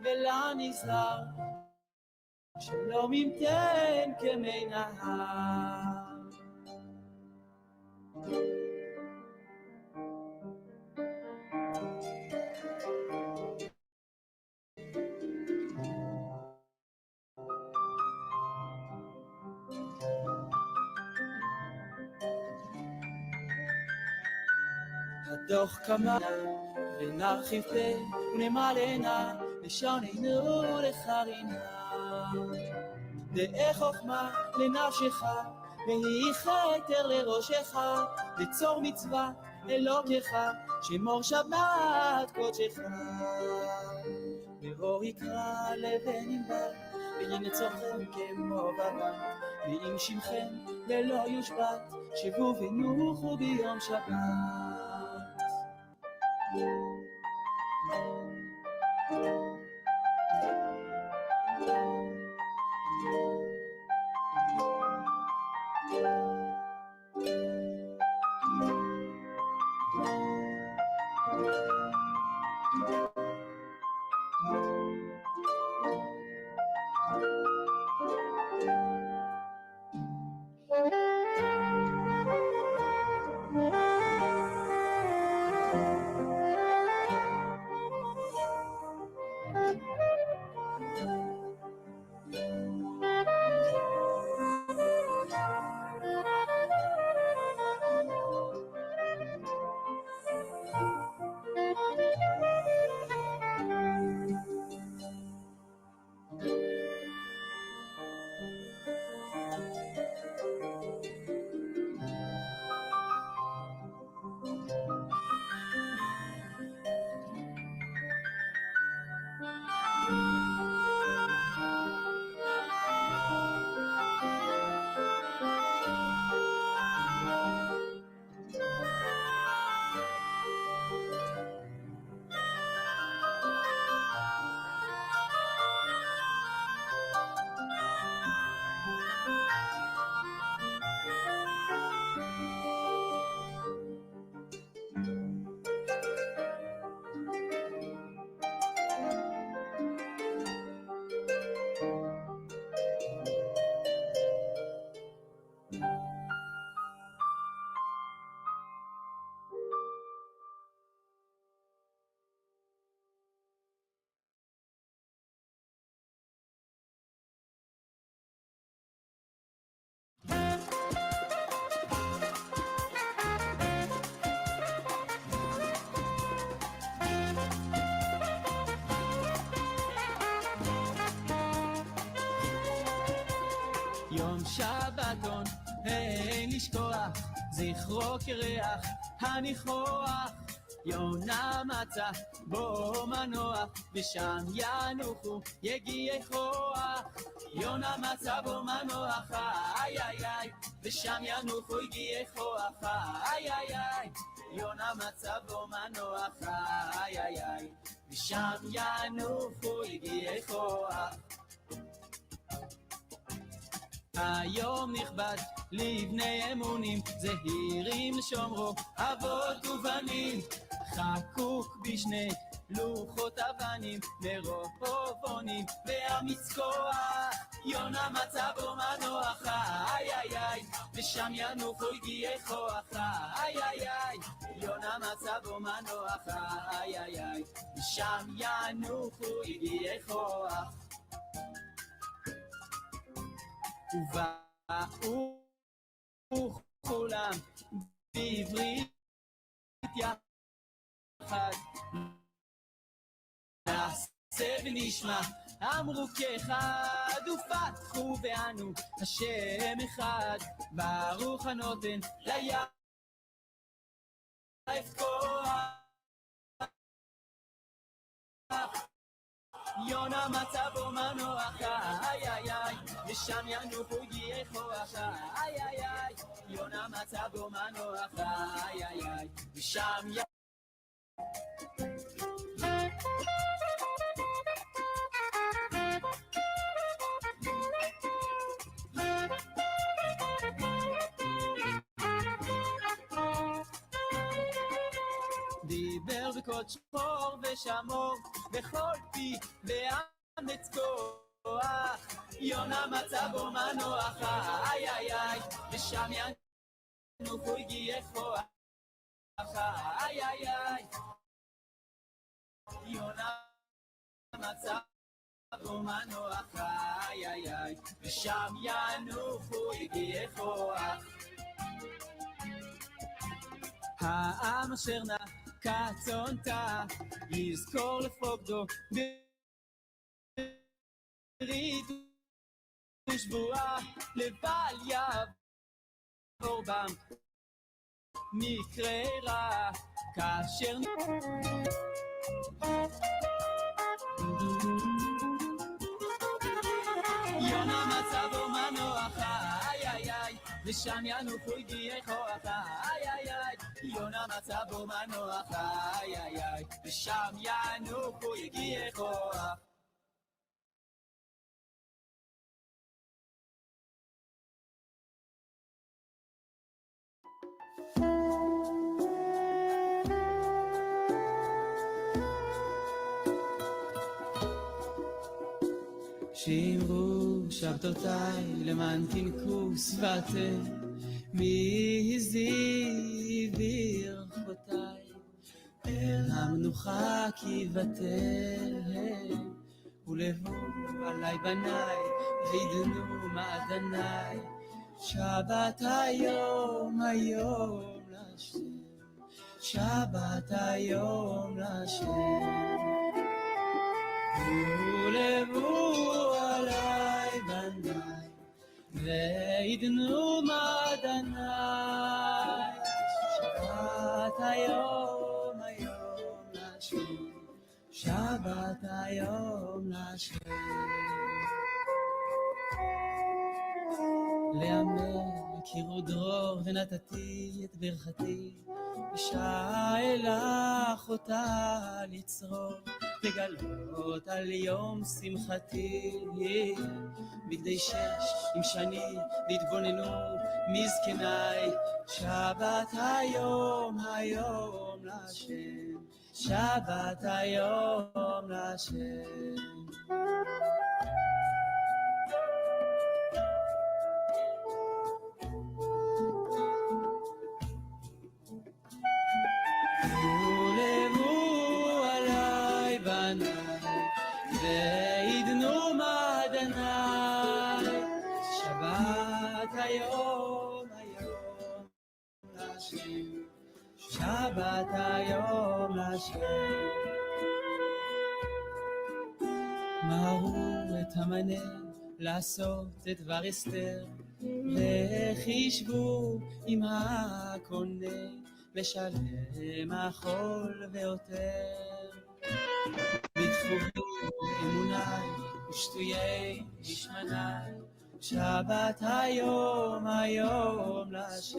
ולא נזהר שלא ממתן כמי נהר הדוח כמה ונרחיב פה ונמלאנה לשוננו לחרינה דעי חוכמה לנפשך והיא חתר לראשך לצור מצווה אלוקיך שמור שבת קודשך ואור יקרא לבן ענבר וינצורכם כמו בבת ואם שמכם ולא יושבת שבו ונוחו ביום שבת שבתון אין לשכוח, זכרו כריח הניחוח. יונה מצא בו מנוח, ושם ינוחו יגיעי כוח. יונה מצא בו מנוח, איי איי איי, ושם ינוחו יגיעי כוח, איי איי איי. יונה מצא בו מנוח, איי איי איי, ושם ינוחו יגיעי כוח. היום נכבד לבני אמונים, זהירים לשומרו אבות ובנים. חקוק בשני לוחות אבנים, מרובונים ואמיץ כוח. יונה מצא בו מנוח, איי איי איי, ושם ינוחו יגיעי כוח, איי איי איי. יונה מצא בו מנוח, איי איי איי, ושם ינוחו יגיעי כוח. ובאו כולם בעברית יחד, נעשה ונשמע, אמרו כאחד, ופתחו ואנו השם אחד. ברוך הנותן ליעף כוח. יונה מצא בו מנוח, איי איי איי, ושם ינוחו יגיעי כוח, איי איי איי. יונה מצא בו מנוח, איי איי איי, ושם דיבר בקוד שחור ושמור בכל פי ואמץ כוח. יונה מצא בו מנוח, איי איי איי, ושם ינוחו יגיעי כוח, איי איי איי. יונה מצא בו מנוח, איי איי איי, ושם ינוחו יגיעי כוח. העם אשר נע כצאן יזכור לפוקדו ברית ושבועה, לבל יעבור בם מקרה רע כאשר יונה מצא בו מנוח, איי איי איי, ושם ינוחו יגיעי כוח, איי איי איי. יונה מצא בו מנוח, איי איי איי, ושם ינוחו יגיעי כוח. שמרו שבתותיי למען תנקו שפתיי, מי הזיו ברכותיי אל המנוחה כי בטל. ולבוא עלי בניי וידנו מעדניי, שבת היום היום לשם, שבת היום לשם. ולבוא עלי בניי וידנו מעדניי, שבת היום היום לשם, שבת היום לשם. לאמר הכירו דרור ונתתי את ברכתי, אישה אלך אותה לצרור, לגלות על יום שמחתי. בגדי שש עם שני להתבוננו מזקניי, שבת היום היום לשם, שבת היום לשם. וידנו מעדניי, שבת היום היום לשם, שבת היום לשם. מהרו את המנה לעשות את דבר אסתר, וחישבו עם הקונה לשלם החול ויותר. בדחו אמוני ושטויי נשמני, שבת היום היום להשם,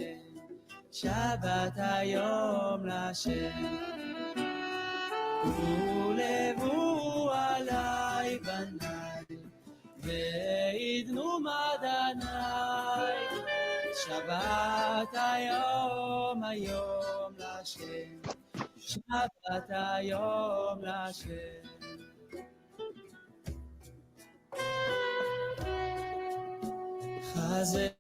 שבת היום להשם. ולבו עלי בניי ועדנו מדניי, שבת היום היום להשם, שבת היום להשם. חזק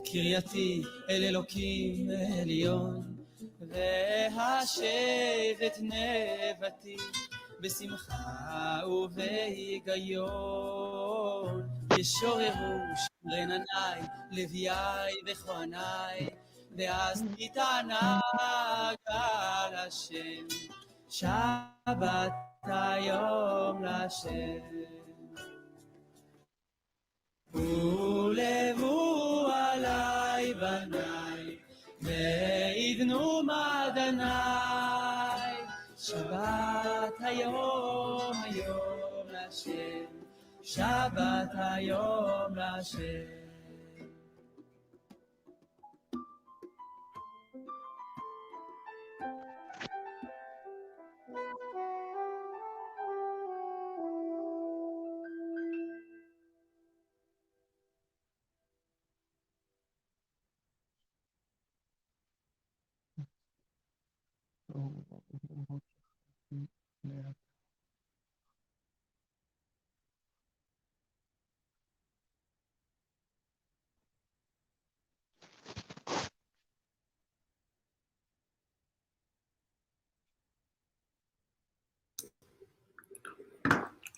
קרייתי אל אלוקים עליון, והשב את נבטי בשמחה ובהיגיון. ישוררו רנניי לוויי וכהניי, ואז תתענג על השם, שבת היום להשם. ולבו עלי בניי ועדנו מדניי, שבת היום היום להשם, שבת היום להשם.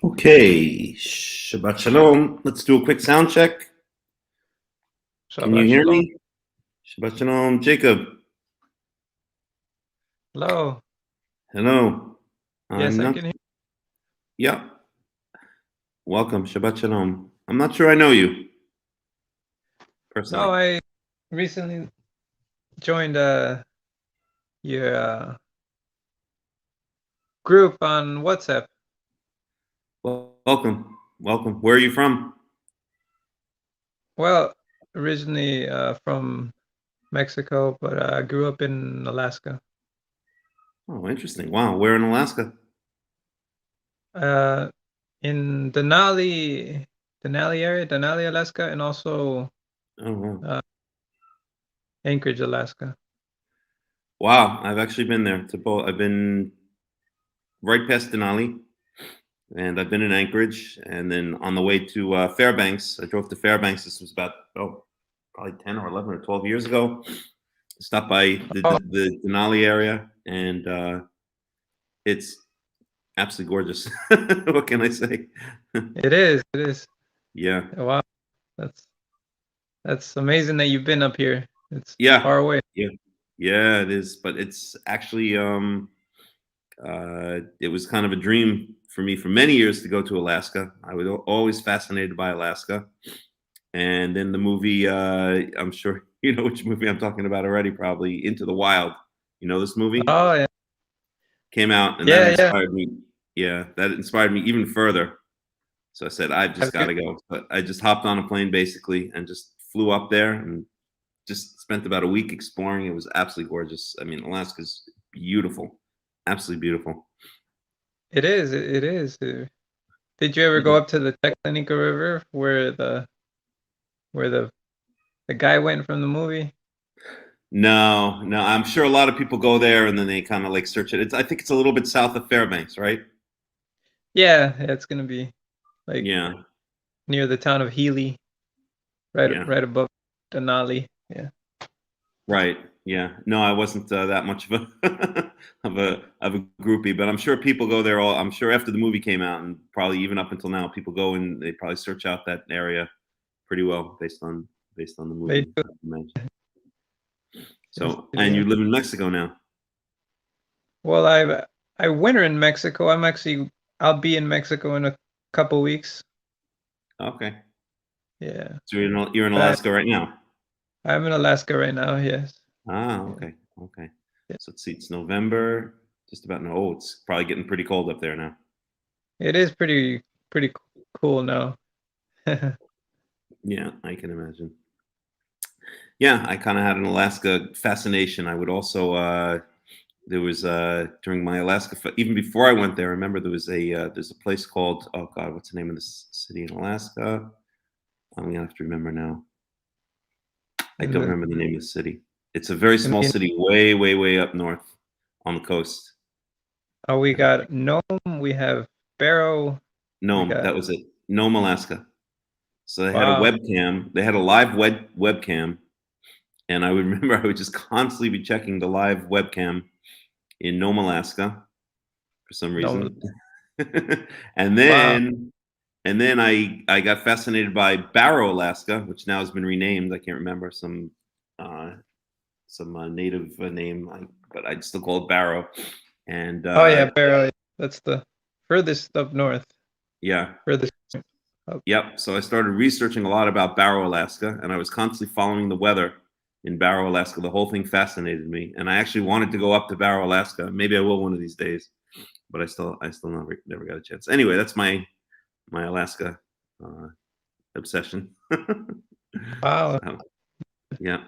Okay, Shabbat Shalom. Let's do a quick sound check. Can you hear me? Shabbat Shalom, Jacob. Hello. Hello. Yes, I can hear you. Yeah. Welcome, Shabbat Shalom. I'm not sure I know you personally. No, I recently joined your group on WhatsApp. Welcome. Where are you from? Well, originally from Mexico, but I grew up in Alaska. Oh, interesting. Wow. Where in Alaska? In Denali area, Denali, Alaska, and also Anchorage, Alaska. Wow. I've actually been there. I've been right past Denali, and I've been in Anchorage, and then on the way to Fairbanks. I drove to Fairbanks. This was about probably 10 or 11 or 12 years ago. Stopped by the Denali area, and it's absolutely gorgeous. What can I say? It is. Yeah. Wow, that's amazing that you've been up here. It's far away. Yeah, it is. But it's actually it was kind of a dream for me for many years to go to Alaska. I was always fascinated by Alaska. And then the movie, I'm sure you know which movie I'm talking about already, probably, Into the Wild. You know this movie? Oh, yeah. Came out, and that inspired me. Yeah, that inspired me even further. So I said, I've just got to go. But I just hopped on a plane, basically, and just flew up there and just spent about a week exploring. It was absolutely gorgeous. I mean, Alaska's beautiful. Absolutely beautiful. It is. Did you ever go up to the Tectonica River where the guy went from the movie? No. I'm sure a lot of people go there and then they kind of like search it. I think it's a little bit south of Fairbanks, right? Yeah, it's gonna be like near the town of Healy, right above Denali. Yeah. Right. Yeah. No, I wasn't that much of a of a groupie, but I'm sure people go there. I'm sure after the movie came out, and probably even up until now, people go and they probably search out that area pretty well based on the movie. So, and you live in Mexico now? Well, I winter in Mexico. I'll be in Mexico in a couple weeks. Okay. Yeah. So you're in Alaska right now? I'm in Alaska right now, yes. Okay. Yeah. So let's see, it's November, just about now. Oh, it's probably getting pretty cold up there now. It is pretty cool now. Yeah, I can imagine. Yeah, I kind of had an Alaska fascination. I would also there was during my Alaska even before I went there. I remember there's a place called, oh God, what's the name of this city in Alaska? I'm gonna have to remember now. I don't remember the name of the city. It's a very small city, way up north on the coast. Oh, we got Nome. We have Barrow. Nome, that was it. Nome, Alaska. So they had Wow. a webcam. They had a live webcam, and I would remember I would just constantly be checking the live webcam in Nome, Alaska, for some reason. and then I got fascinated by Barrow, Alaska, which now has been renamed. I can't remember some native name, but I'd still call it Barrow. And oh yeah, Barrow. That's the furthest up north. Yeah. Furthest. Yep. So I started researching a lot about Barrow, Alaska, and I was constantly following the weather in Barrow, Alaska. The whole thing fascinated me, and I actually wanted to go up to Barrow, Alaska. Maybe I will one of these days, but I still never got a chance. Anyway, that's my Alaska obsession. Wow. So, yeah.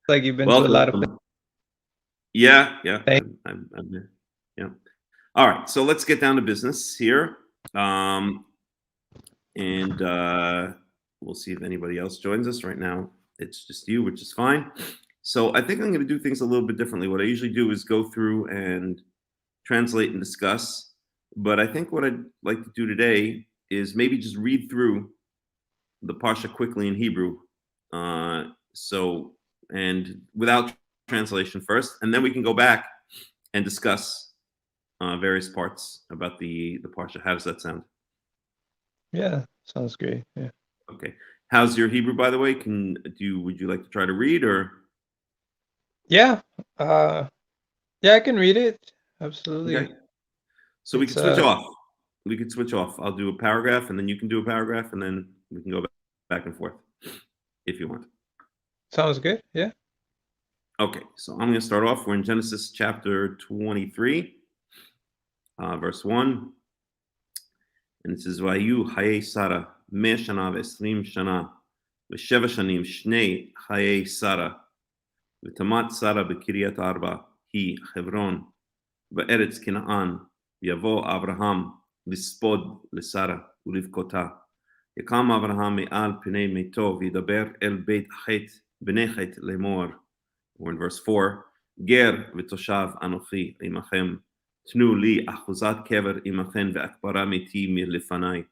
Like you've been to a lot of places. Yeah. I'm there. Yeah. All right. So let's get down to business here. And we'll see if anybody else joins us. Right now, it's just you, which is fine. So I think I'm going to do things a little bit differently. What I usually do is go through and translate and discuss. But I think what I'd like to do today is maybe just read through the Parsha quickly in Hebrew. And without translation first, and then we can go back and discuss various parts about the Parsha. How does that sound? Yeah, sounds great. Yeah. Okay. How's your Hebrew, by the way? Would you like to try to read, or? Yeah. Yeah, I can read it. Absolutely. Okay. So we can switch off. We could switch off. I'll do a paragraph, and then you can do a paragraph, and then we can go back and forth if you want. Sounds good. Yeah. Okay. So I'm going to start off. We're in Genesis chapter 23, verse 1. And it says, Vayu Chayei Sarah, 100 shana ו20 shana, ו7 shanim, shnei Chayei Sarah, ותמת שרה בקריית ארבע, היא חברון, בארץ כנען, יבוא אברהם לספוד לשרה ולבכותה. יקם אברהם מעל פני מיתו, וידבר אל בית חטא, בני חטא לאמור. We're in verse 4. גר ותושב אנוכי עמכם, תנו לי אחוזת קבר עמכם ואקברה מתי מלפני.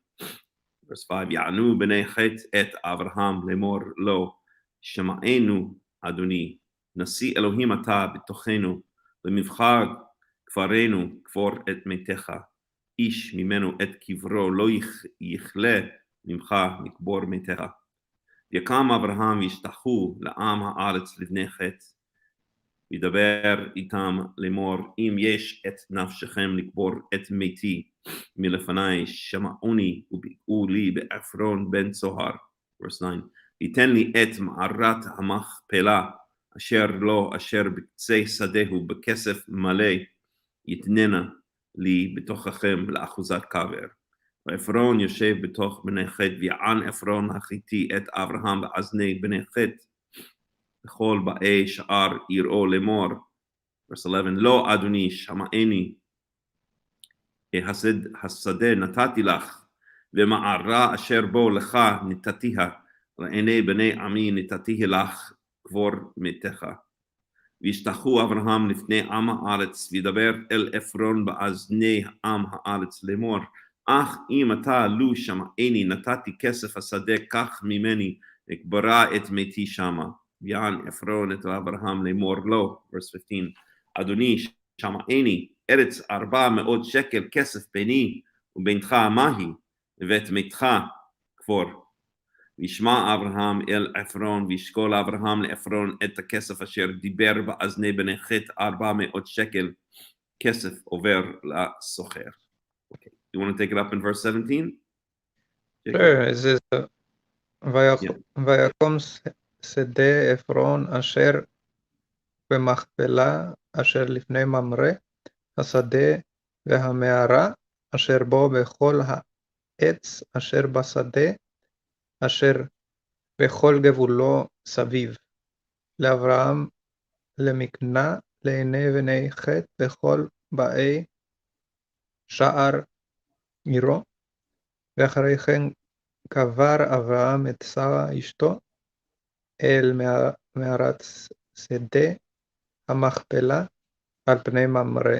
Verse 5. יענו בני חטא את אברהם לאמור לו, שמענו אדוני, נשיא אלוהים אתה בתוכנו, במבחר כפרנו כפור את מתך, איש ממנו את קברו לא יכלה ממך מקבור מתך. יקם אברהם וישתחו לעם הארץ לבני חטא, וידבר איתם לאמור, אם יש את נפשכם לקבור את מתי מלפני, שמעוני וביאו לי בעפרון בן צוהר. Verse 9. ייתן לי את מערת המכפלה, אשר לו אשר בקצה שדהו בכסף מלא, יתננה לי בתוככם לאחוזת קבר. ועפרון יושב בתוך בני חטא, ויען עפרון החיתי את אברהם באזני בני חטא, בכל באי שער יראו לאמור. Verse 11. לא אדוני שמעני, השדה נתתי לך, ומערה אשר בו לך נתתיה, לעיני בני עמי נתתיה לך קבור מתך. וישתחו אברהם לפני עם הארץ, וידבר אל עפרון באזני עם הארץ לאמור, אך אם אתה לו שמעני, נתתי כסף השדה, קח ממני, אקברה את מתי שמה. ויען עפרון את אברהם לאמור לו. Verse 15. אדוני שמעני, ארץ 400 שקל כסף ביני ובינך מהי, ואת מתך קבור. וישמע אברהם אל עפרון, וישקול אברהם לעפרון את הכסף אשר דיבר באזני בני חטא, 400 שקל כסף עובר לסוחר. Okay. You want to take it up in verse 17? Sure. It says, ויקום שדה עפרון אשר במכפלה אשר לפני ממרא השדה והמערה אשר בו בכל העץ אשר בשדה אשר בכל גבולו סביב לאברהם למקנה לעיני בני חת בכל באי שער עירו ואחרי כן קבר אברהם את שרה אשתו אל מערת שדה המכפלה על פני ממרא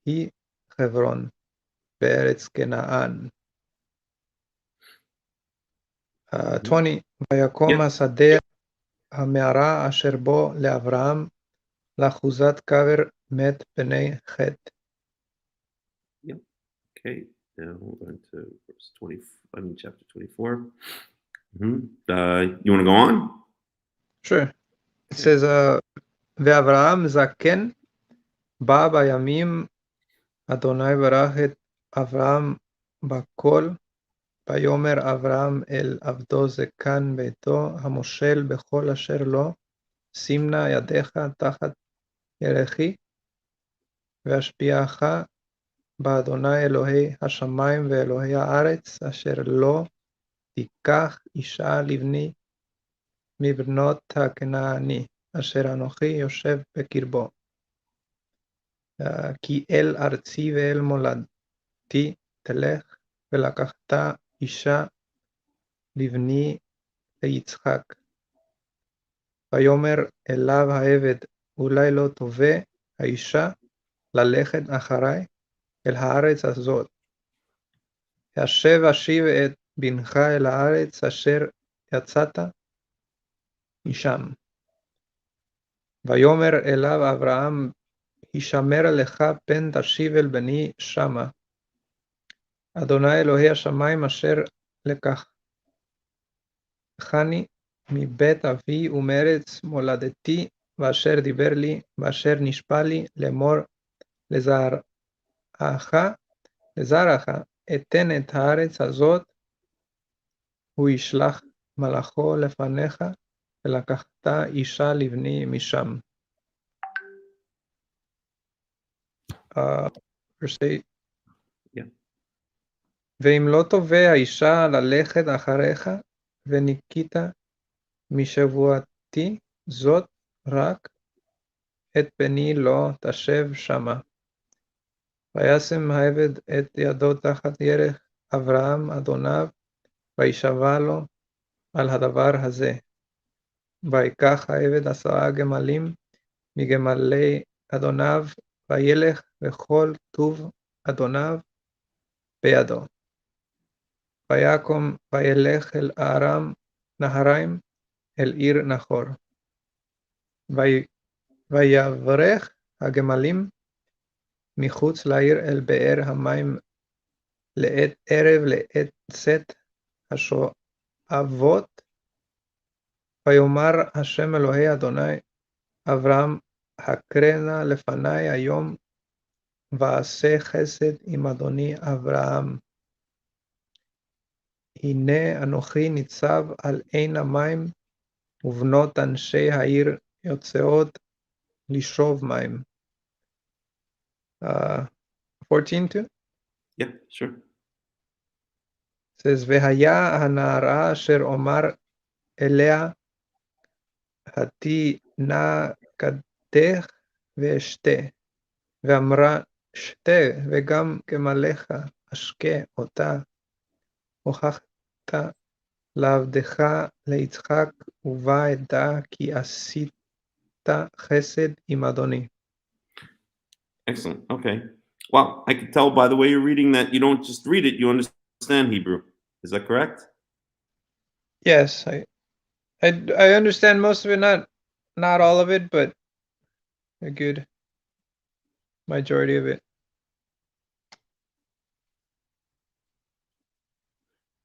היא חברון בארץ כנען. 20. ויקום השדה המערה אשר בו לאברהם לאחוזת קבר מת בני חת. Okay, now we're going to verse 20, chapter 24. You want to go on? Sure. It says, ואברהם זקן בא בימים אדוני ברך את אברהם בכל ויאמר אברהם אל עבדו זקן ביתו המושל בכל אשר לו שים נא ידיך תחת ירכי ואשביעך באדוני אלוהי השמיים ואלוהי הארץ אשר לא תיקח אישה לבני מבנות הכנעני אשר אנוכי יושב בקרבו כי אל ארצי ואל מולדתי תלך ולקחת אישה לבני ליצחק. ויאמר אליו העבד אולי לא תובע האישה ללכת אחריי אל הארץ הזאת. השב אשיב את בנך אל הארץ אשר יצאת משם. ויאמר אליו אברהם הישמר לך פן תשיב אל בני שמה. אדוני אלוהי השמיים אשר לקחני מבית אבי ומארץ מולדתי ואשר דיבר לי ואשר נשבע לי לאמור לזרעך אתן את הארץ הזאת הוא ישלח מלאכו לפניך ולקחת אישה לבני משם. verse 8. ואם לא תובע האישה ללכת אחריך וניקית משבועתי זאת רק את בני לא תשב שמה. וישם העבד את ידו תחת ירך אברהם אדוניו וישבע לו על הדבר הזה. ויקח העבד 10 גמלים מגמלי אדוניו וילך וכל טוב אדוניו בידו. ויקום וילך אל ארם נהריים אל עיר נחור. ויברך הגמלים מחוץ לעיר אל באר המים לעת ערב לעת צאת השואבות. ויאמר השם אלוהי אדוני אברהם הקרנה לפני היום ועשה חסד עם אדוני אברהם. הנה אנוכי ניצב על עין המים ובנות אנשי העיר יוצאות לשאוב מים. 14 too? Yeah, sure. It says, והיה הנערה אשר אומר אליה התי נא כדך ואשתה ואמרה שתה וגם גמליך אשקה אותה הוכחת לעבדך ליצחק ובא אדע כי עשית חסד עם אדוני. Excellent. Okay. Wow. I can tell by the way you're reading that you don't just read it, you understand Hebrew. Is that correct? Yes, I understand most of it, not all of it, but a good majority of it.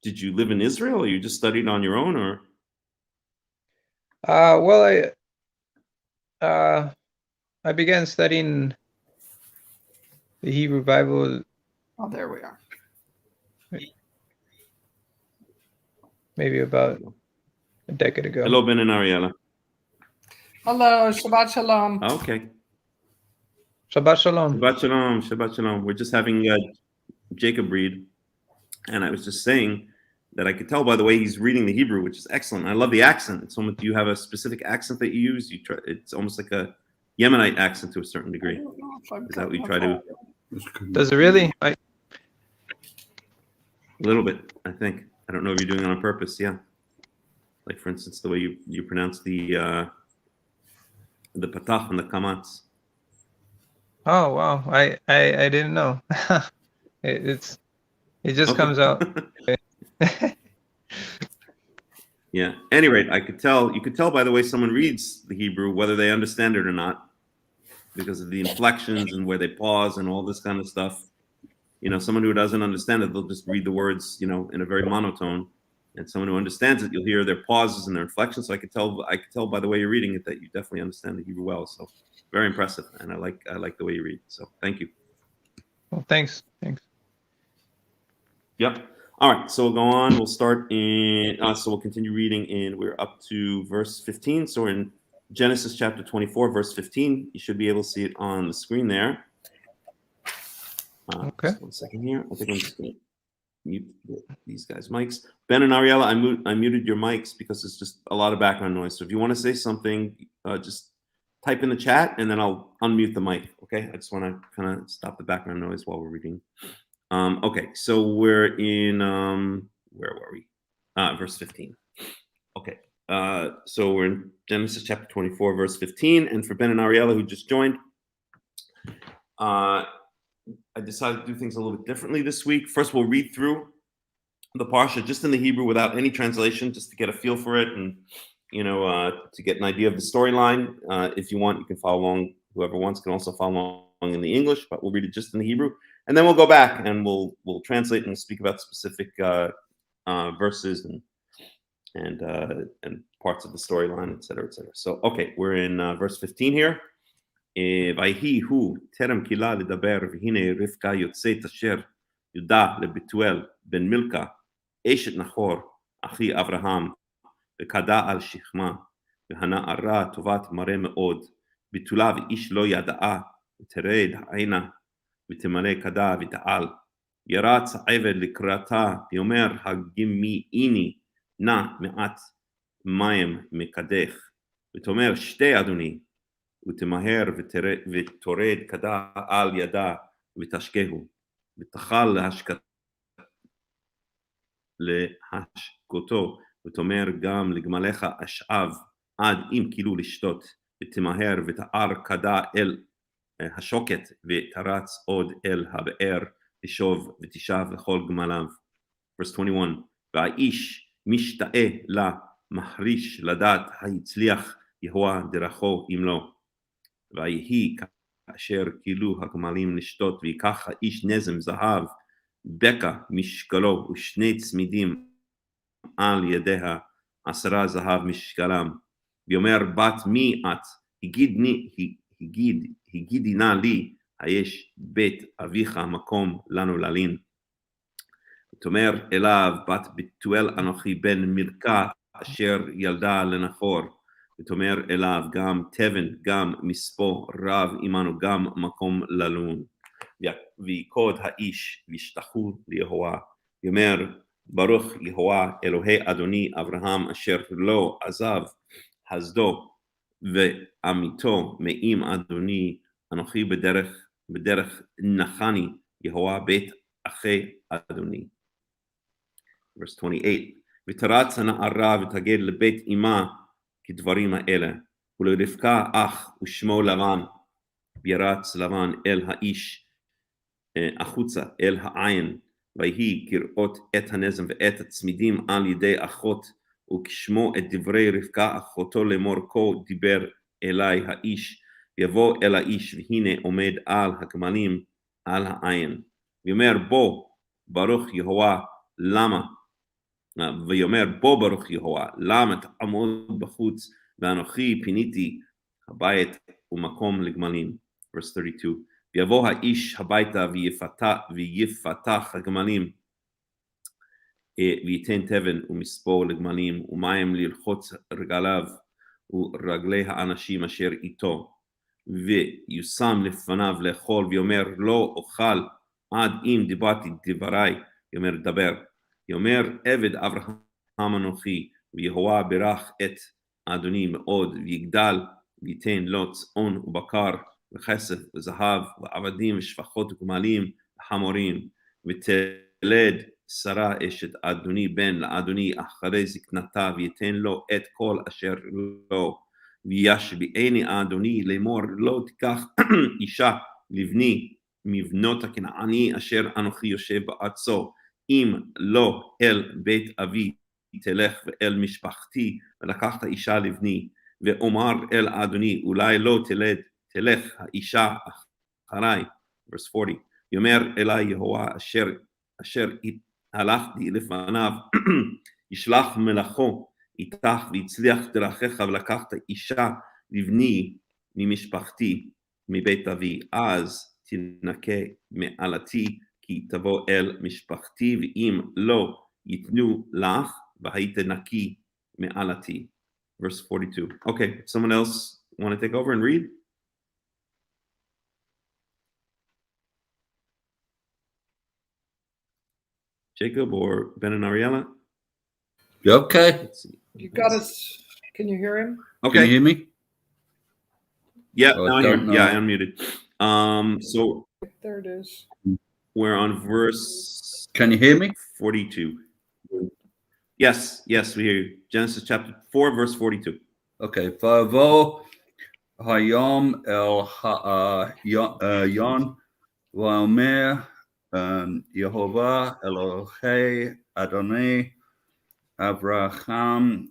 Did you live in Israel or you just studied on your own or? Well, I began studying the Hebrew Bible. Oh, there we are. maybe about a decade ago. Hello, Ben and Ariella. Hello, Shabbat Shalom. Okay. Shabbat Shalom. Shabbat Shalom. Shabbat Shalom. We're just having Jacob read, and I was just saying that I could tell by the way he's reading the Hebrew, which is excellent. I love the accent. It's almost, do you have a specific accent that you use? It's almost like a Yemenite accent to a certain degree. Is that what you try to? Does it really? A little bit, I think. I don't know if you're doing it on purpose. Yeah. Like for instance, the way you pronounce the patach and the kamats. Oh wow, I didn't know. it just comes out. Yeah. Any rate, you could tell by the way someone reads the Hebrew whether they understand it or not, because of the inflections and where they pause and all this kind of stuff. You know, someone who doesn't understand it, they'll just read the words, you know, in a very monotone. And someone who understands it, you'll hear their pauses and their inflections. So I could tell by the way you're reading it that you definitely understand the Hebrew well. So very impressive, and I like the way you read. So thank you. Well, thanks. Yep. All right. So we'll go on. We'll start in. So we'll continue reading, and we're up to verse 15. So we're in Genesis chapter 24, verse 15. You should be able to see it on the screen there. Okay. Just 1 second here. I think I'm just going to mute these guys' mics. Ben and Ariella, I muted your mics because it's just a lot of background noise. So if you want to say something, just type in the chat, and then I'll unmute the mic. Okay. I just want to kind of stop the background noise while we're reading. Okay. So we're in where were we? Verse 15. Okay. So we're in Genesis chapter 24, verse 15. And for Ben and Ariella who just joined, I decided to do things a little bit differently this week. First, we'll read through the Parsha just in the Hebrew without any translation, just to get a feel for it and, you know, to get an idea of the storyline. If you want, you can follow along. Whoever wants can also follow along in the English, but we'll read it just in the Hebrew. And then we'll go back and we'll translate and we'll speak about specific verses and parts of the storyline, et cetera, et cetera. So, okay, we're in verse 15 here. ויהי הוא טרם קילה לדבר, והנה רבקה יוצאת אשר יהודה לבתואל בן מילכה, אשת נחור, אחי אברהם, וקדה על שכמה, והנערה טובת מראה מאוד, בתולה ואיש לא ידעה, ותרד עינה, ותמלא קדה ותעל. ירץ העבד לקראתה, ויאמר הגמיעיני נא מעט מים מקדך, ותאמר שתי אדוני, ותמהר ותורד קדה על ידה ותשקהו, ותאכל להשקותו, ותאמר גם לגמליך אשאב עד אם כאילו לשתות, ותמהר ותער קדה אל השוקת, ותרץ עוד אל הבאר לשוב ותשב לכל גמליו. Verse 21. והאיש משתאה לה מחריש לדעת היצליח יהוה דרכו אם לא. ויהי כאשר כאילו הגמלים לשתות, ויקח האיש נזם זהב, בקע משקלו ושני צמידים על ידיה, 10 זהב משקלם. ויאמר בת מי את? הגידי נא לי, היש בית אביך מקום לנו ללין. ותאמר אליו בת בתואל אנוכי בן מילכה אשר ילדה לנחור. ותאמר אליו גם תבן, גם מספו רב עמנו, גם מקום ללון. ויקוד האיש וישתחו ליהוה. ויאמר ברוך יהוה אלוהי אדוני אברהם אשר לא עזב חסדו ועמיתו מעם אדוני, אנוכי בדרך נחני יהוה בית אחי אדוני. Verse 28. ותרץ הנערה ותגד לבית אמה כדברים האלה, ולרבקה אח ושמו לבן, וירץ לבן אל האיש החוצה אל העין, ויהי כראות את הנזם ואת הצמידים על ידי אחות, וכשמו את דברי רבקה אחותו לאמור כה דיבר אלי האיש, ויבוא אל האיש והנה עומד על הגמלים על העין, ויאמר בוא ברוך יהוה למה, ויאמר בוא ברוך יהוה למה תעמוד בחוץ, ואנוכי פיניתי הבית ומקום לגמלים. Verse 32. ויבוא האיש הביתה ויפתח הגמלים וייתן תבן ומספוא לגמלים ומים ללחוץ רגליו ורגלי האנשים אשר איתו, ויושם לפניו לאכול, ויאמר לא אוכל עד אם דיברתי דבריי, יאמר דבר, יאמר עבד אברהם אנוכי, ויהוה ברך את אדוני מאוד, ויגדל וייתן לו צאן ובקר וכסף וזהב ועבדים ושפחות וגמלים וחמורים, ותלד שרה אשת אדוני בן לאדוני אחרי זקנתה, וייתן לו את כל אשר לו, וישביעני אדוני לאמור לא תיקח אישה לבני מבנות הכנעני אשר אנוכי יושב בארצו, אם לא אל בית אבי תלך ואל משפחתי ולקחת אישה לבני, ואומר אל אדוני אולי לא תלך האישה אחריי. verse 40, יאמר אלי יהוה אשר הלכתי לפניו, ישלח מלאכו איתך ויצליח דרכיך, ולקחת אישה לבני ממשפחתי מבית אבי, אז תנקה מעלתי כי תבוא אל משפחתי, ואם לא ייתנו לך והיית נקי מעלתי. verse 42. Okay, someone else want to take over and read? Jacob or Ben and Ariella? Okay. Let's see. You got us. Can you hear him? Can you Okay. hear me? Yeah, Oh, now I don't hear. know. Yeah, I unmuted. So There it is. we're on verse Can you hear me? 42. Yes, we hear you. Genesis chapter 4, verse 42. Okay. Vavo hayom el yon vaomer Yehovah Elohei Adonai Abraham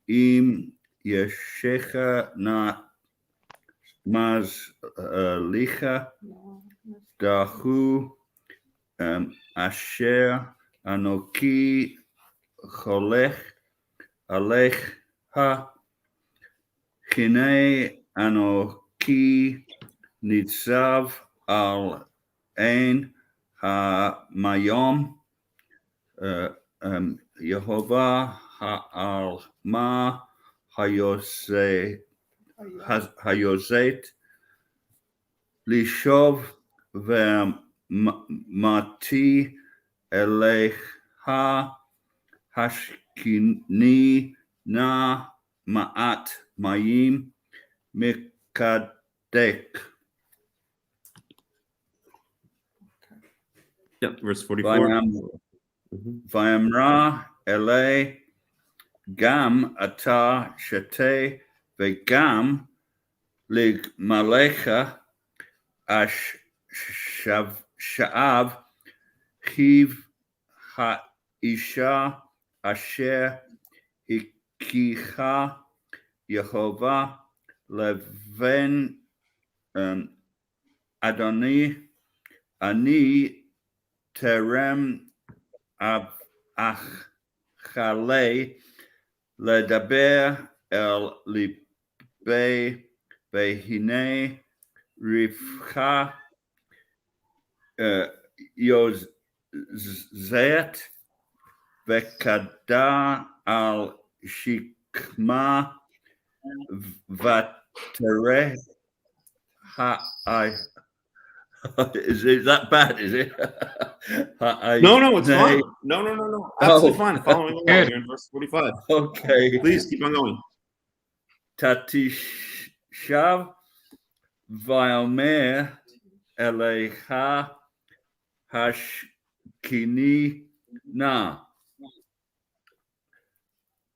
im yeshecha na mazlicha dahu asher anoki cholech alecha Hinei anoki nitzav al ein ha-mayom Yehovah ha'alma hayozet lishov ve'mati elecha hashkini na ma'at mayim mikadek. Yeah, verse 44. Vayamra ele gam ata shate vegam ligmalecha ash sha'av chiv ha'isha asher hikicha Yehovah leven Adoni ani terem achale ledaber el libe vehine rivcha yozet vekada al shikma vatere Is that bad? Is it? No, it's fine. No. Absolutely fine. Following along, Good. you're in verse 45. Okay. Please keep on going. Tatishav Vayomer Elecha Hashkini Na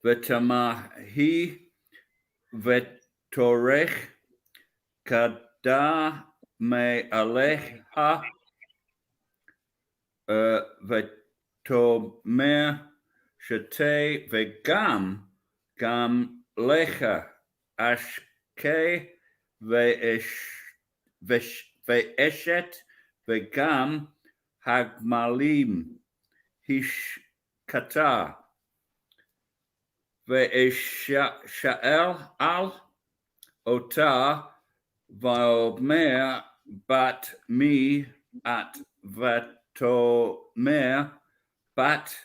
Vetamahi Vetorech Kada Me Aleha Vetomer Shate Vegam Gam Lecha Ashke Ve'eshet Vegam Hagmalim Hishkata Ve'esha'el Al Ota Vaomer Bat Mi At Vatomer Bat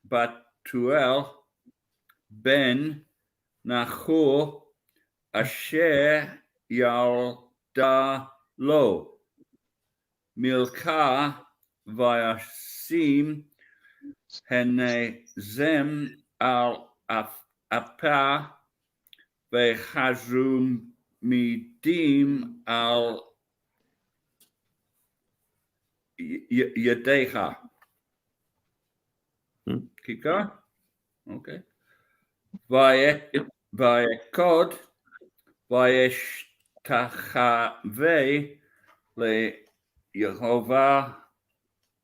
בתואל בן נחור אשר ילדה לו מלכה וישים הנזם על אפה וחזומים על ידיך. כיכר? אוקיי. ויקוד וישתחווה ליהובה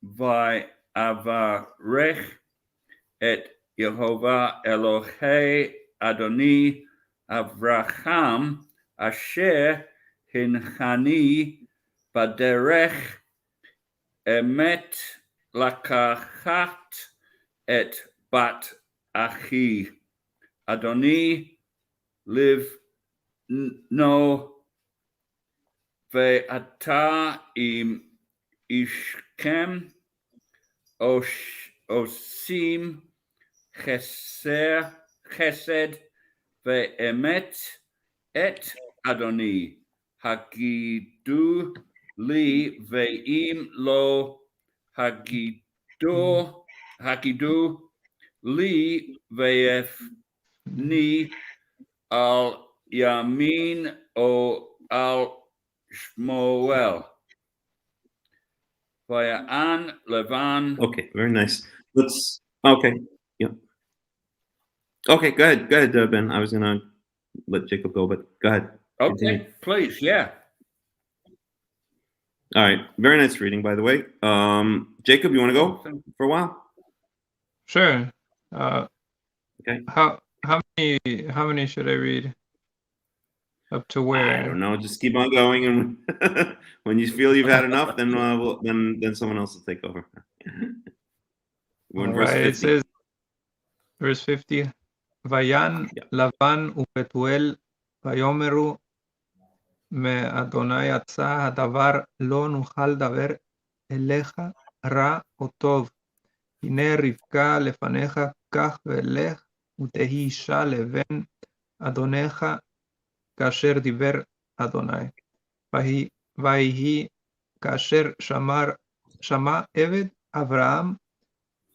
ויברך את יהובה אלוהי אדוני אברהם אשר הנחני בדרך אמת לקחת את בת אחי אדוני לבנו ואתה עם אישכם עושים חסד ואמת את אדוני הגידו לי ואם לא הגידו לי ויפני על ימין או על שמואל. ויען לבן. Okay, very nice. Okay, yeah. Okay, go ahead, Ben. I was gonna let Jacob go, but go ahead. Okay, Continue. please, yeah. All right, very nice reading, by the way. Jacob, you want to go for a while? Sure. Okay. How many should I read? Up to where? I don't know. Just keep on going, and when you feel you've had enough, then then someone else will take over. We're in verse 50. It says, verse 50. Vayan Lavan uBetuel vayomeru מאדוני יצא הדבר לא נוכל לדבר אליך רע או טוב. הנה רבקה לפניך קח ולך ותהי אישה לבן אדונך כאשר דיבר אדוני. ויהי כאשר שמע עבד אברהם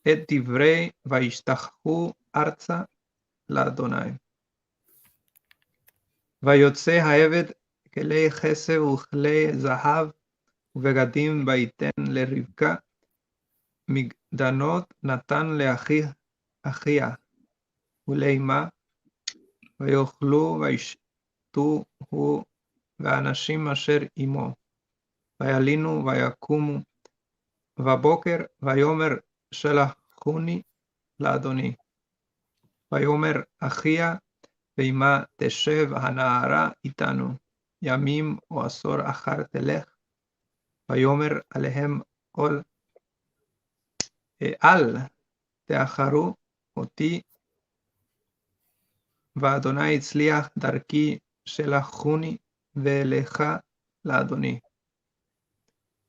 את דברי וישתחו ארצה לאדוני. ויוצא העבד כלי כסף וכלי זהב ובגדים ויתן לרבקה מגדנות נתן לאחיה ולאמה ויאכלו וישתו הוא והאנשים אשר עמו וילינו ויקומו בבוקר ויאמר שלחוני לאדוני ויאמר אחיה ואמה תשב הנערה איתנו ימים או עשור אחר תלך ויאמר עליהם אל תאחרו אותי ואדוני הצליח דרכי שלחוני ואליך לאדוני.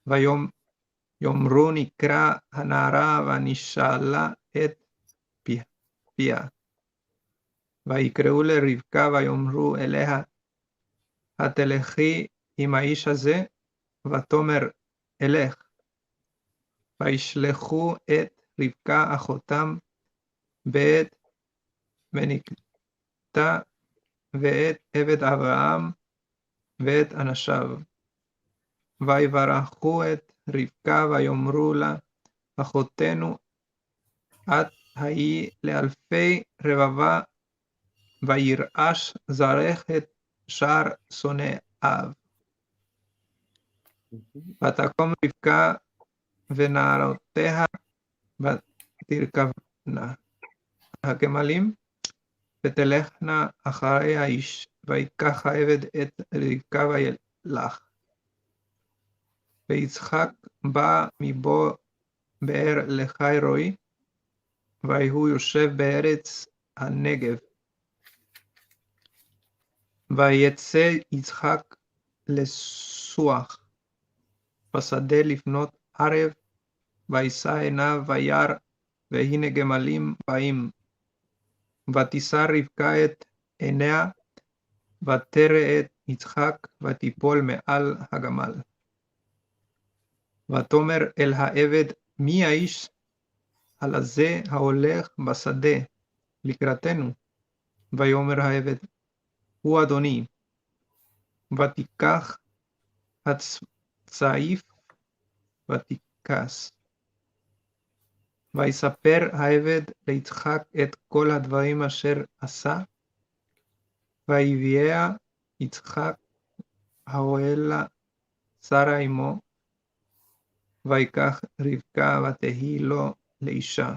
ויאמרו נקרא הנערה ונשאלה את פיה. ויקראו לרבקה ויאמרו אליה התלכי עם האיש הזה ותאמר אלך. וישלחו את רבקה אחותם בעת ונקטה ואת עבד אברהם ואת אנשיו. ויברכו את רבקה ויאמרו לה אחותנו את היי לאלפי רבבה וירעש זרח את שער שונאיו. ותקום רבקה ונערותיה ותרכבנה הגמלים ותלכנה אחרי האיש ויקח העבד את רבקה וילך. ויצחק בא מבוא באר לחי רועי והוא יושב בארץ הנגב. ויצא יצחק לסוח בשדה לפנות ערב וישא עיניו וירא והנה גמלים באים. ותישא רבקה את עיניה, ותרא את יצחק, ותיפול מעל הגמל. ותאמר אל העבד, מי האיש הלזה ההולך בשדה לקראתנו? ויאמר העבד, הוא אדוני. ותיקח הצעיף ותכס. ויספר העבד ליצחק את כל הדברים אשר עשה, ויביאה יצחק האוהלה שרה עמו, ויקח רבקה ותהי לו לאישה.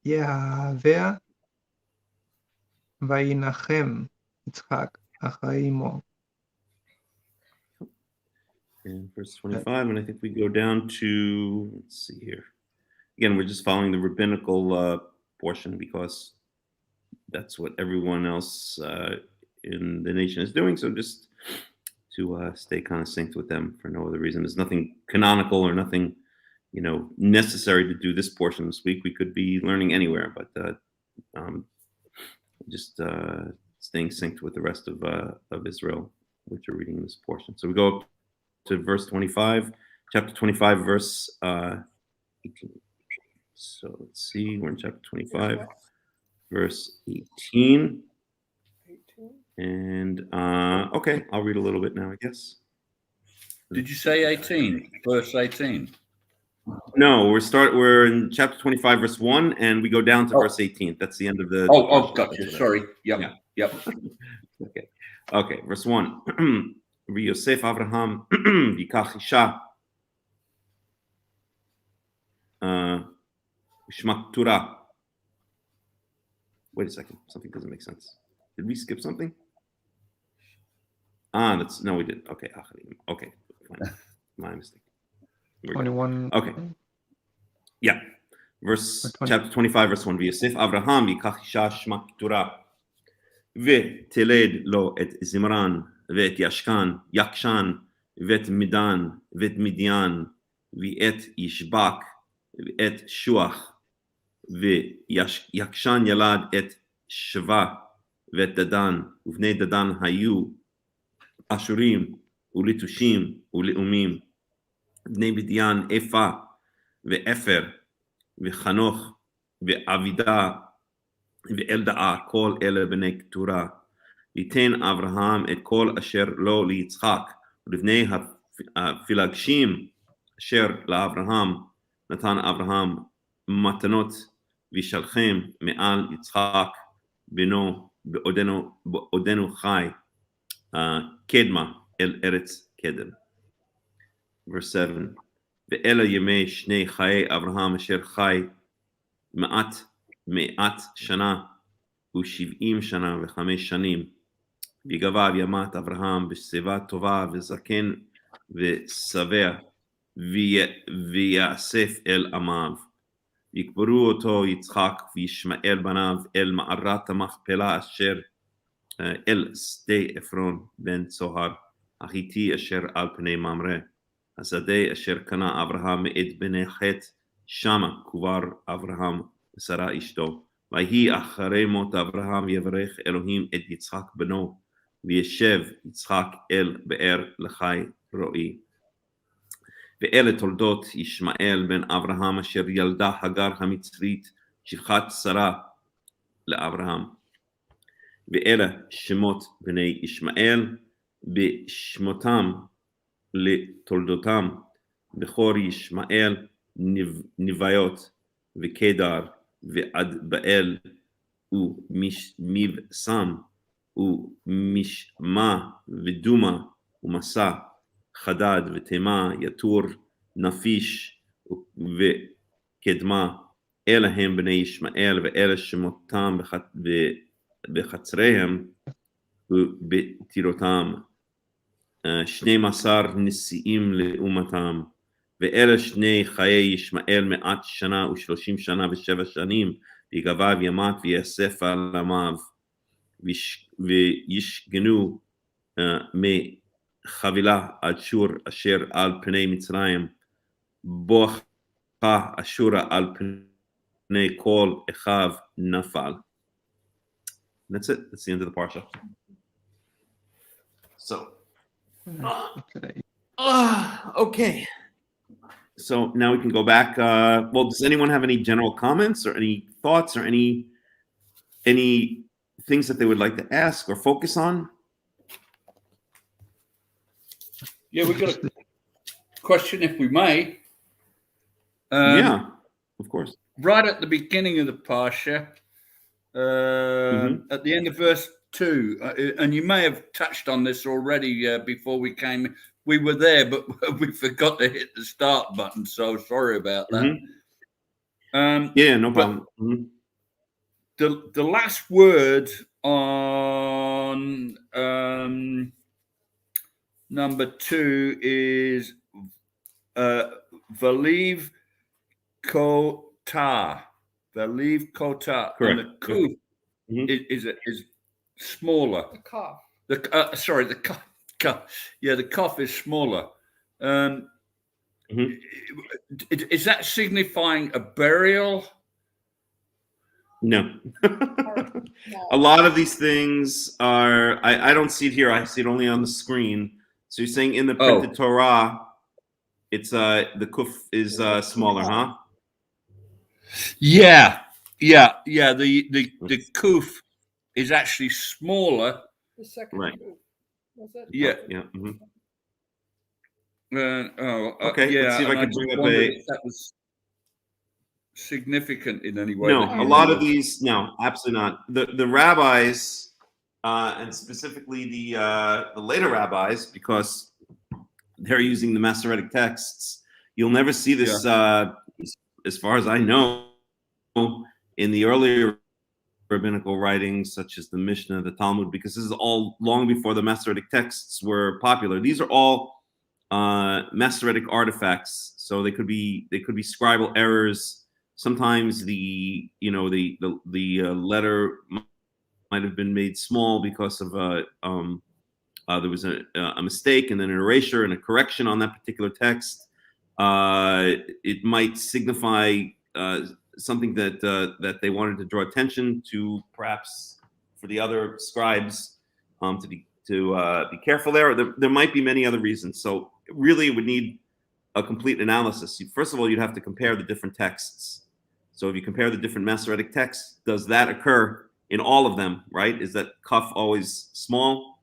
ויאהביה, וינחם יצחק אחרי עמו. And verse 25, and I think we go down to, let's see here. Again, we're just following the rabbinical portion because that's what everyone else in the nation is doing. So just to stay kind of synced with them for no other reason. There's nothing canonical or nothing, necessary to do this portion this week. We could be learning anywhere, but just staying synced with the rest of Israel, which are reading this portion. So we go up to verse 25, chapter 25, verse 18. So let's see, we're in chapter 25, verse 18. And okay, I'll read a little bit now, I guess. Did you say 18? Verse 18? No, we're in chapter 25, verse 1, and we go down to verse 18. That's the end of the. Gotcha. Sorry. Yep. Okay, verse 1. ויוסף אברהם ויקח אישה ושמה קטורה. Wait a second, something doesn't make sense. Did we skip something? No, we didn't. Okay, fine. My mistake. 21. Okay. Yeah. Chapter 25, verse 1. ויוסף אברהם ויקח אישה שמה קטורה ותלד לו את זמרן ואת יקשן ואת מדן ואת מדיין ואת ישבק ואת שוח ויקשן ילד את שווה ואת דדן, ובני דדן היו אשורים ולטושים ולאומים, בני מדיין איפה ואפר וחנוך ועבידה ואלדאה, כל אלה בני קטורה. ייתן אברהם את כל אשר לו ליצחק, ולבני הפילגשים אשר לאברהם נתן אברהם מתנות וישלחם מעל יצחק בנו בעודנו חי קדמה אל ארץ קדם. Verse 7. ואלה ימי שני חיי אברהם אשר חי מעט שנה ו70 שנה ו5 שנים. ויגבר ימת אברהם בשיבה טובה וזקן ושבע ויאסף אל עמיו. יקברו אותו יצחק וישמעאל בניו אל מערת המכפלה אשר אל שדה עפרון בן צוהר החיתי אשר על פני ממרא. השדה אשר קנה אברהם מאת בני חת שמה קובר אברהם ושרה אשתו. ויהי אחרי מות אברהם יברך אלוהים את יצחק בנו וישב יצחק אל באר לחי רועי. ואלה תולדות ישמעאל בן אברהם אשר ילדה הגר המצרית שפחת שרה לאברהם. ואלה שמות בני ישמעאל בשמותם לתולדותם, בכור ישמעאל נביות וקדר ועדבאל ומבשם ומשמה ודומה ומסע חדד ותימה יתור נפיש וקדמה. אלה הם בני ישמעאל ואלה שמותם בחצריהם ובטירותם. 12 נשיאים לאומתם. ואלה שני חיי ישמעאל 100 שנה ו30 שנה ו7 שנים. ויגבר ימת ויאסף על עמיו וישגנו מחבילה עד שור אשר על פני מצרים bocha ashura al pnei kol echav nafal. That's it. That's the end of the parsha. So, okay. So now we can go back. Well, does anyone have any general comments or any thoughts or any things that they would like to ask or focus on? Yeah, we've got a question, if we may. Yeah, of course. Right at the beginning of the parsha, at the end of verse 2, and you may have touched on this already before we came. We were there, but we forgot to hit the start button, so sorry about that. Yeah, no problem. The last word on number 2 is Valiv Kota. Valiv Kota. Correct. And the kuf is smaller. The cough. The cough. Yeah, the cough is smaller. Is that signifying a burial? No. A lot of these things are, I don't see it here. I see it only on the screen. So you're saying in the printed Torah, it's the kuf is smaller, huh? Yeah. The kuf is actually smaller. The second Right. kuf. Was it? Yeah. Okay. Yeah. Let's see if I can bring up if that was significant in any way. No, a lot of these, no, absolutely not. The rabbis, and specifically the later rabbis, because they're using the Masoretic texts, you'll never see this, as far as I know, in the earlier rabbinical writings, such as the Mishnah, the Talmud, because this is all long before the Masoretic texts were popular. These are all Masoretic artifacts, so they could be scribal errors. Sometimes the letter might have been made small because of there was a mistake and then an erasure and a correction on that particular text. It might signify something that they wanted to draw attention to, perhaps for the other scribes to be careful there. There might be many other reasons. So really, it would need a complete analysis. First of all, you'd have to compare the different texts. So if you compare the different Masoretic texts, does that occur in all of them? Right? Is that kaf always small,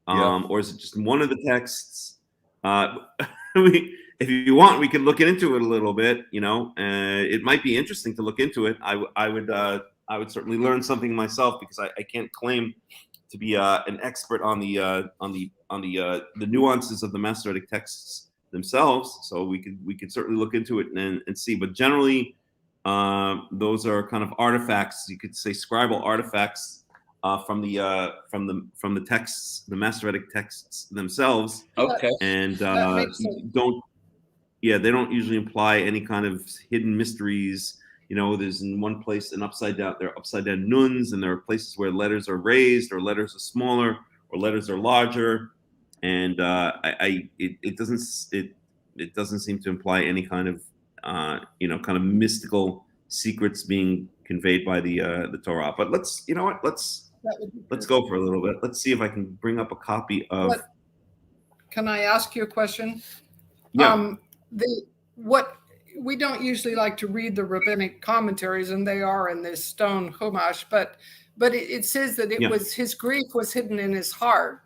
or is it just one of the texts? If you want, we could look into it a little bit. It might be interesting to look into it. I would certainly learn something myself, because I can't claim to be an expert on the nuances of the Masoretic texts themselves. So we could certainly look into it and see. But generally, those are kind of artifacts. You could say scribal artifacts from the texts, the Masoretic texts themselves. Okay. And they don't usually imply any kind of hidden mysteries. There's in one place there are upside down nuns, and there are places where letters are raised, or letters are smaller, or letters are larger, and it doesn't seem to imply any kind of kind of mystical secrets being conveyed by the Torah. But let's go for a little bit. Let's see if I can bring up a copy of. Can I ask you a question? Yeah. We don't usually like to read the rabbinic commentaries, and they are in this stone chumash, but it says that his grief was hidden in his heart,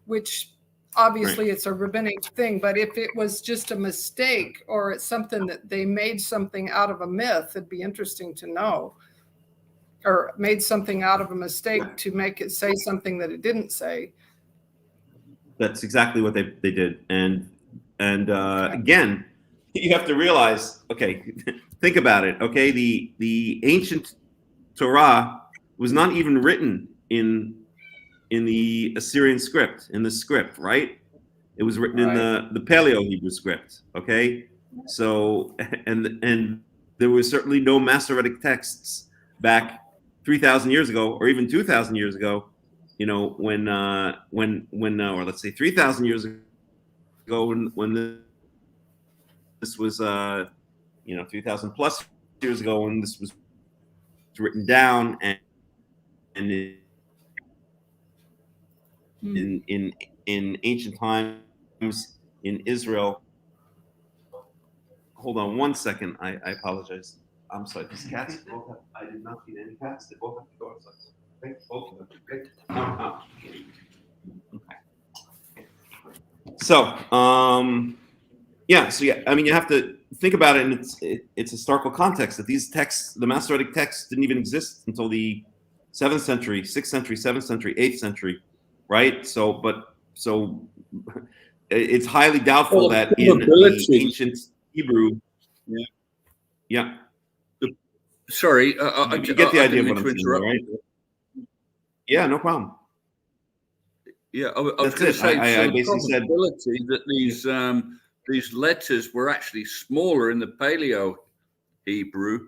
which obviously it's a rabbinic thing. But if it was just a mistake, or it's something that they made something out of a myth, it'd be interesting to know, or made something out of a mistake to make it say something that it didn't say. That's exactly what they did, and again, you have to realize, okay, think about it, okay? The ancient Torah was not even written in the Assyrian script, in the script, right? It was written in the Paleo Hebrew script, okay? So, and there was certainly no Masoretic texts back 3,000 years ago, or even 2,000 years ago, when or let's say 3,000 years ago, when this was 3,000 plus years ago when this was written down, and in ancient times in Israel. Hold on one second. I apologize. I'm sorry. These cats both have, I did not feed any cats. They both have to go outside. Okay, both of them. Okay. Okay. So, I mean, you have to think about it in its historical context, that these texts, the Masoretic texts, didn't even exist until the 7th century, 6th century, 7th century, 8th century, right? So it's highly doubtful that in the ancient Hebrew, yeah. Sorry, You get the idea of what I'm saying, right? Yeah, no problem. Yeah, I was going to say, I basically said that these letters were actually smaller in the Paleo Hebrew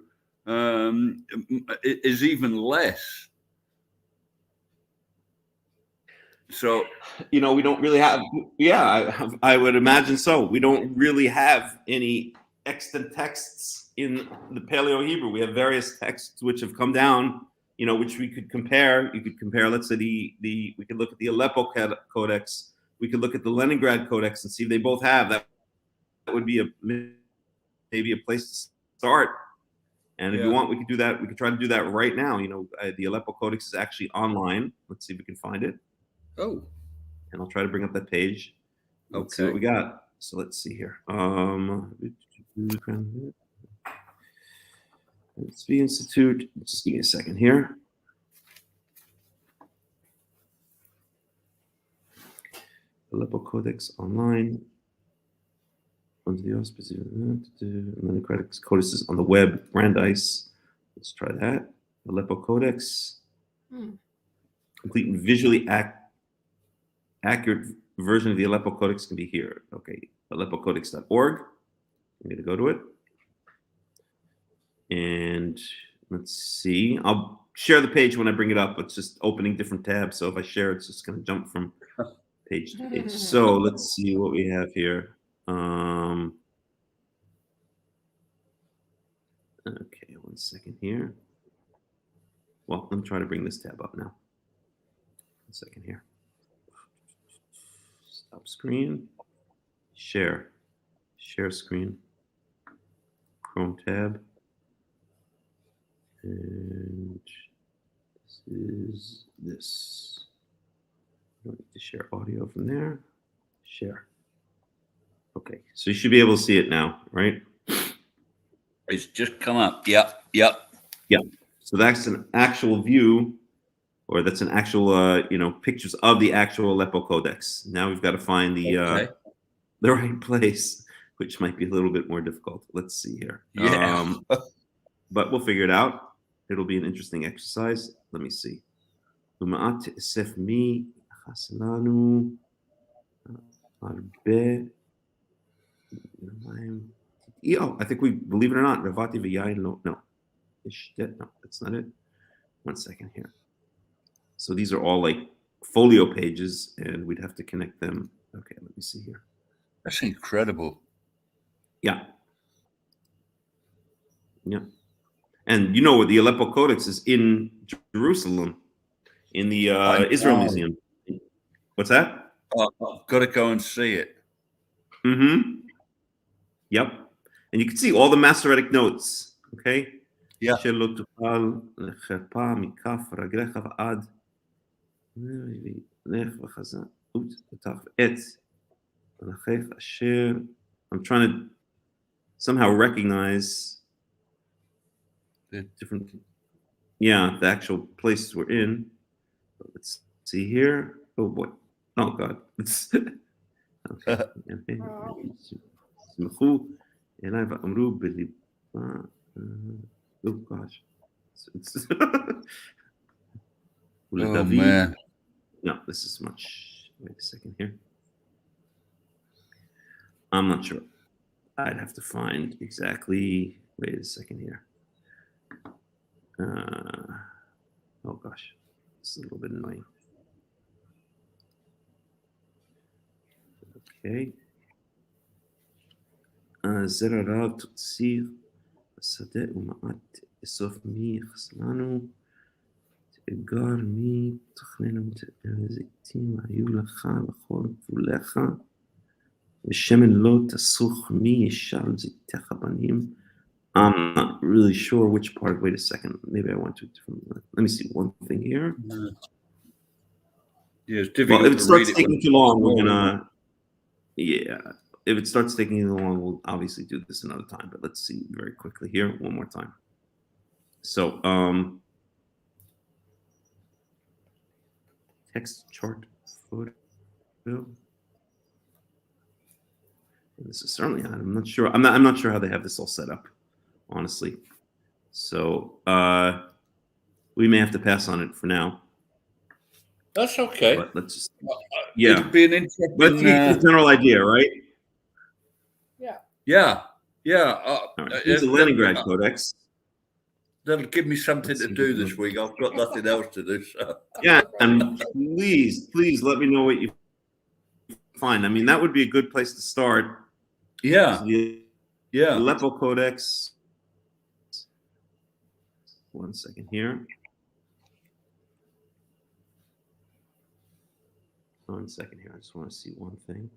is even less. So, we don't really have. Yeah, I would imagine so. We don't really have any extant texts in the Paleo Hebrew. We have various texts which have come down, which we could compare. You could compare, let's say, we could look at the Aleppo Codex. We could look at the Leningrad Codex and see if they both have that. That would be maybe a place to start. And if you want, we could do that. We could try to do that right now. The Aleppo Codex is actually online. Let's see if we can find it. Oh. And I'll try to bring up that page. Let's see what we got. So let's see here. Let's be Institute. Just give me a second here. Aleppo Codex online. Under the auspices of Leningrad Codex is on the web. Brandeis. Let's try that. Aleppo Codex. Complete and visually accurate version of the Aleppo Codex can be here. Okay, aleppocodex.org. I'm going to go to it. And let's see. I'll share the page when I bring it up. It's just opening different tabs. So if I share, it's just going to jump from page to page. So let's see what we have here. Okay, one second here. Well, let me try to bring this tab up now. 1 second here. Stop screen. Share screen. Chrome tab. And this is this. I don't need to share audio from there. Share. Okay, so you should be able to see it now, right? It's just come up. Yep. Yeah. So that's an actual view, or that's an actual, pictures of the actual Aleppo Codex. Now we've got to find the right place, which might be a little bit more difficult. Let's see here. Yeah. But we'll figure it out. It'll be an interesting exercise. Let me see. I think we, believe it or not, Ravati V'yayin, no, that's not it. 1 second here. So these are all like folio pages, and we'd have to connect them. Okay, let me see here. That's incredible. Yeah. And the Aleppo Codex is in Jerusalem, in the Israel Museum. What's that? I've got to go and see it. Mm-hmm. Yep. And you can see all the Masoretic notes. Okay. Yeah. I'm trying to somehow recognize the different, the actual places we're in. Let's see here. Oh boy. Oh God. Okay. Oh gosh. Oh man. No, this is much. Wait a second here. I'm not sure. I'd have to find exactly. Wait a second here. Oh gosh, this is a little bit annoying. Okay. זרע רב תוציר, בשדה ומעט אסוף מי יחסלנו, תאגר מי תכננו זיתים היו לך לכל גבוליך, ושמן לא תסוך מי ישל זיתך בנים. I'm not really sure which part. Wait a second. Maybe I went to a different. Let me see one thing here. Yeah, it's difficult Well, if it to starts read taking too long, we're gonna. Yeah, if it starts taking too long, we'll obviously do this another time. But let's see very quickly here one more time. So, text chart photo. This is certainly. I'm not sure. I'm not sure how they have this all set up, honestly. So we may have to pass on it for now. That's okay. But let's just. It'll be an interesting. Let's get a general idea, right? Yeah. All right. Here's the Leningrad Codex. That'll give me something to do this week. I've got nothing else to do. So. Yeah, and please let me know what you find. I mean, that would be a good place to start. Yeah. Yeah. Aleppo Codex. 1 second here. 1 second here. I just want to see one thing.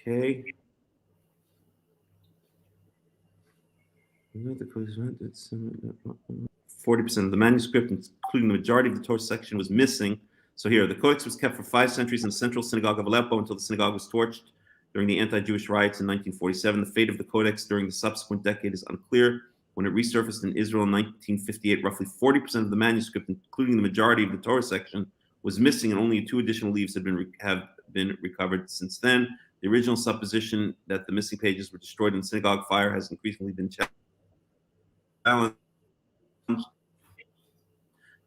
Okay. 40% of the manuscript, including the majority of the Torah section, was missing. So here, the Codex was kept for 5 centuries in the central synagogue of Aleppo until the synagogue was torched during the anti-Jewish riots in 1947. The fate of the Codex during the subsequent decade is unclear. When it resurfaced in Israel in 1958, roughly 40% of the manuscript, including the majority of the Torah section, was missing, and only 2 additional leaves have been recovered since then. The original supposition that the missing pages were destroyed in synagogue fire has increasingly been challenged,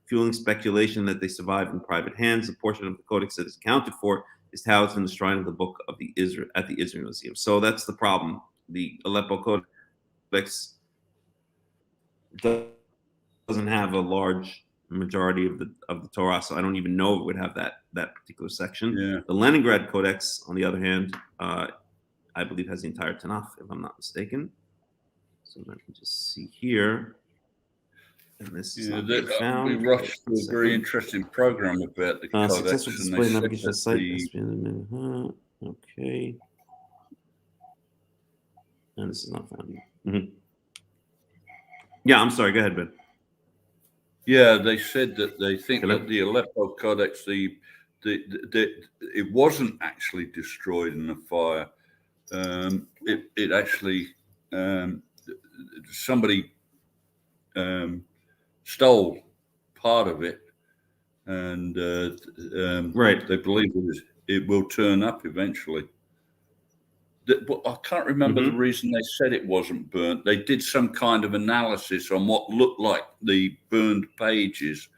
fueling speculation that they survived in private hands. A portion of the Codex that is accounted for is housed in the shrine of the Book of the Israel at the Israel Museum. So that's the problem. The Aleppo Codex doesn't have a large majority of the Torah, so I don't even know if it would have that particular section. Yeah. The Leningrad Codex, on the other hand, I believe has the entire Tanakh, if I'm not mistaken. So let me just see here. And this is not being found. We rushed through a very interesting program about the Codex. Successful display navigation site. Okay. And this is not found. Mm-hmm. Yeah, I'm sorry. Go ahead, Ben. Yeah, they said that they think that the Aleppo Codex, it wasn't actually destroyed in a fire. It actually somebody stole part of it, and right. They believe it will turn up eventually. But I can't remember the reason they said it wasn't burnt. They did some kind of analysis on what looked like the burned pages,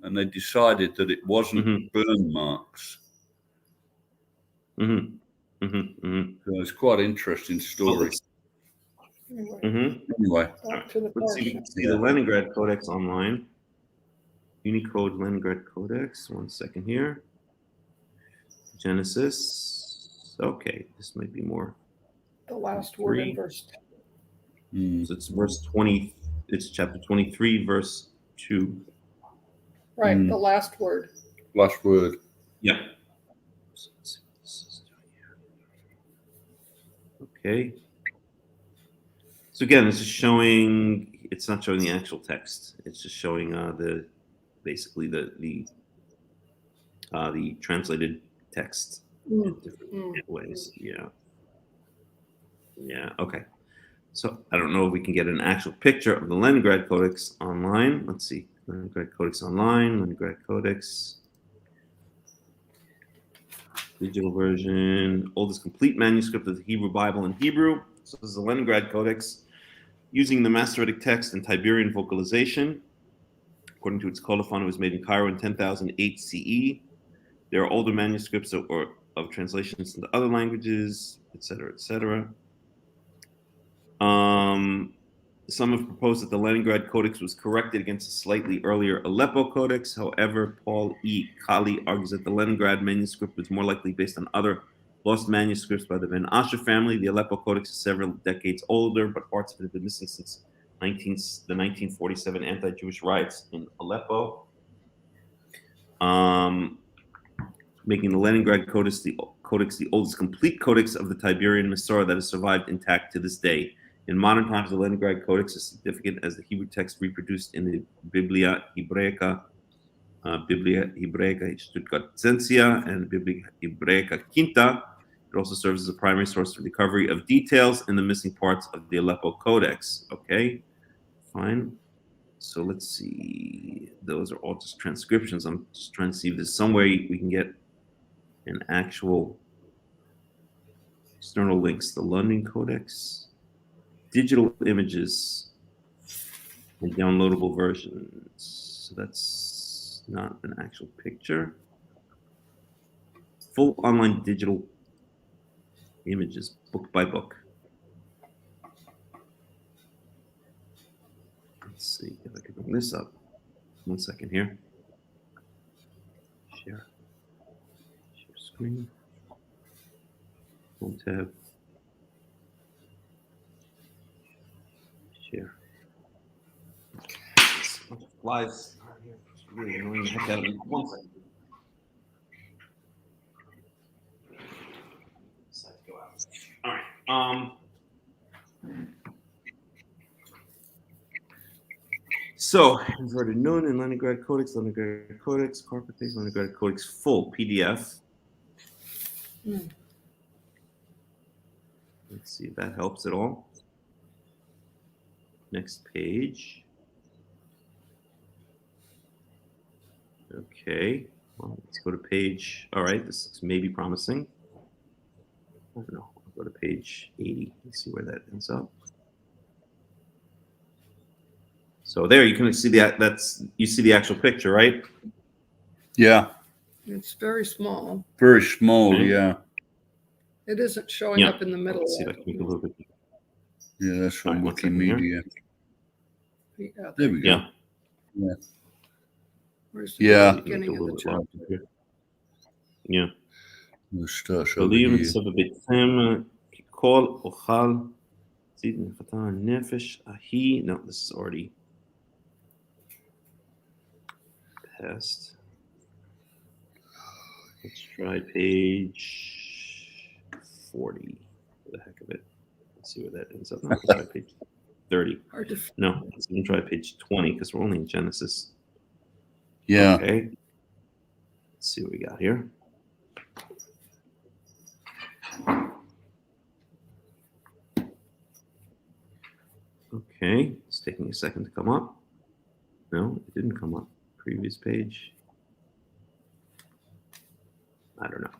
and they decided that it wasn't burn marks. So it's quite an interesting story. Anyway, let's see the Leningrad Codex online. Unicode Leningrad Codex. 1 second here. Genesis. Okay, this might be more. The last word in verse 10. So it's verse 20. It's chapter 23, verse 2. Right, the last word. Last word. Yeah. Okay. So again, this is showing. It's not showing the actual text. It's just showing basically the translated text in different ways. Yeah. Okay. So I don't know if we can get an actual picture of the Leningrad Codex online. Let's see. Leningrad Codex online. Leningrad Codex. Digital version. Oldest complete manuscript of the Hebrew Bible in Hebrew. So this is the Leningrad Codex, using the Masoretic text and Tiberian vocalization. According to its colophon, it was made in Cairo in 10,008 CE. There are older manuscripts of translations into other languages, etc., etc. Some have proposed that the Leningrad Codex was corrected against a slightly earlier Aleppo Codex. However, Paul E. Kali argues that the Leningrad manuscript was more likely based on other lost manuscripts by the Ben Asher family. The Aleppo Codex is several decades older, but parts of it have been missing since the 1947 anti-Jewish riots in Aleppo, making the Leningrad Codex the oldest complete codex of the Tiberian Masorah that has survived intact to this day. In modern times, the Leningrad Codex is significant as the Hebrew text reproduced in the Biblia Hebraica Stuttgartensia, and Biblia Hebraica Quinta. It also serves as a primary source for recovery of details in the missing parts of the Aleppo Codex. Okay, fine. So let's see. Those are all just transcriptions. I'm just trying to see if there's some way we can get an actual external links. The London Codex, digital images, and downloadable versions. So that's not an actual picture. Full online digital images, book by book. Let's see if I can bring this up. 1 second here. Share screen. Home tab. Share. Flies. Really annoying the heck out of me. 1 second. All right. So, inverted nun in Leningrad Codex, carpet page, Leningrad Codex, full PDF. Let's see if that helps at all. Next page. Okay, well, let's go to page. All right, this looks maybe promising. I don't know. I'll go to page 80. Let's see where that ends up. So there you can see you see the actual picture, right? Yeah. It's very small. Very small, Okay. yeah. It isn't showing up in the middle. Let's see if I can make a little bit. Yeah, that's from All right, 1 second here. Wikimedia. Yeah. There we go. Yeah. Where's the Yeah. beginning of the chapter? Yeah. We'll start So over leave here. it Sebebetchem, Kol Ochal, Zid Nefatan Nefesh Ahi. No, this is already past. Let's try page 40 for the heck of it. Let's see where that ends up. No, let's try page 30. Hard to No, let's even try page 20 because we're only in Genesis. Yeah. Okay. Let's see what we got here. Okay, it's taking a second to come up. No, it didn't come up. Previous page. I don't know.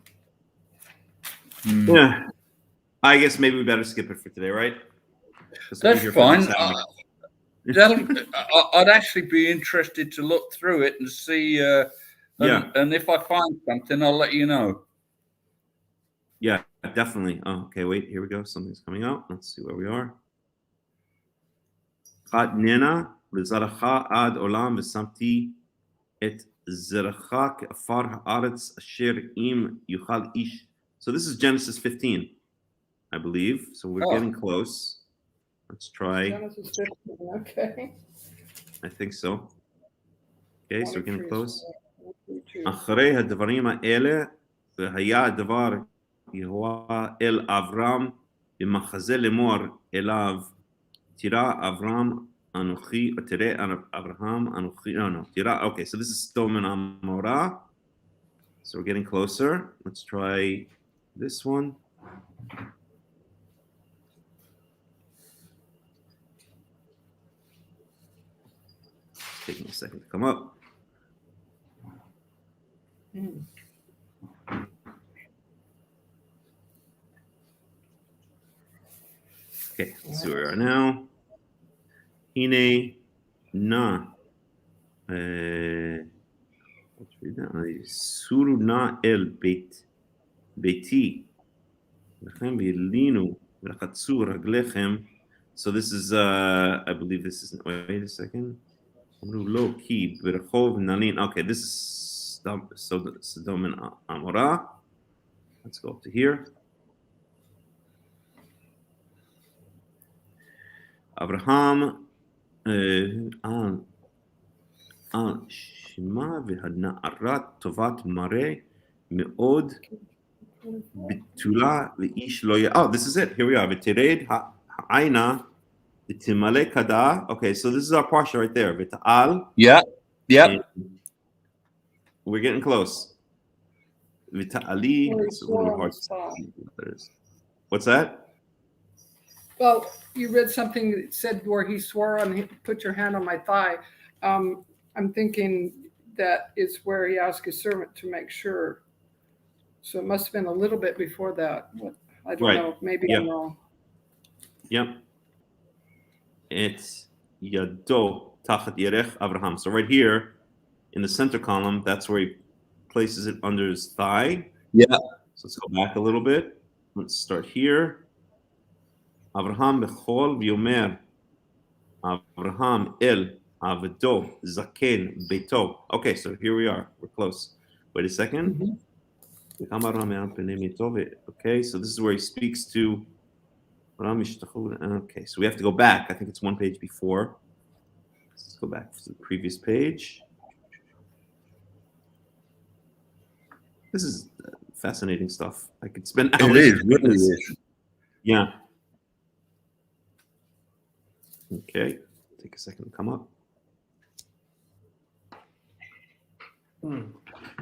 Yeah, I guess maybe we better skip it for today, right? That's fine. I'd actually be interested to look through it and see. And if I find something, I'll let you know. Yeah, definitely. Oh, okay, wait, here we go. Something's coming out. Let's see where we are. Chad nena lezaracha ad olam v'samti et zeracha ke'afar haaretz asher im yuchal ish. So this is Genesis 15, I believe. So we're getting close. Let's try. Genesis 15, okay. I think so. Okay, so we're getting close. 22. אחרי הדברים האלה, והיה הדבר יהוה אל אברהם במחזה לאמור אליו, תראה אברהם אנוכי, תראה אברהם אנוכי, no, תראה, okay, so this is still מן המורה. So we're getting closer. Let's try this one. Taking a second to come up. Okay, let's see where we are now. Hine na. Let's read that. Suru na el beti. Lechem v'ilinu v'lechatzu raglechem. So this is, I believe this is, wait a second. Low key, okay, this is Sodom and Amorah. Let's go up to here. Abraham, Shema v'hana'arat tovat mareh me'od bitula v'ish lo ya. Oh, this is it. Here we are. V'tired ha'ayna v'timale kada. Okay, so this is our parsha right there. V'ta'al. Yeah. We're getting close. V'ta'ali. It's a little hard to see what that is. What's that? Well, you read something that said where he swore on, put your hand on my thigh. I'm thinking that is where he asked his servant to make sure. So it must have been a little bit before that. I don't know. Maybe I'm wrong. Yep. It's Yado Tachat Yerech Abraham. So right here in the center column, that's where he places it under his thigh. Yeah. So let's go back a little bit. Let's start here. Abraham bechol v'yomer Abraham el avdo zaken beito. Okay, so here we are. We're close. Wait a second. Okay, so this is where he speaks to. Okay, so we have to go back. I think it's one page before. Let's go back to the previous page. This is fascinating stuff. I could spend hours. It is, really is. Yeah. Okay, take a second to come up.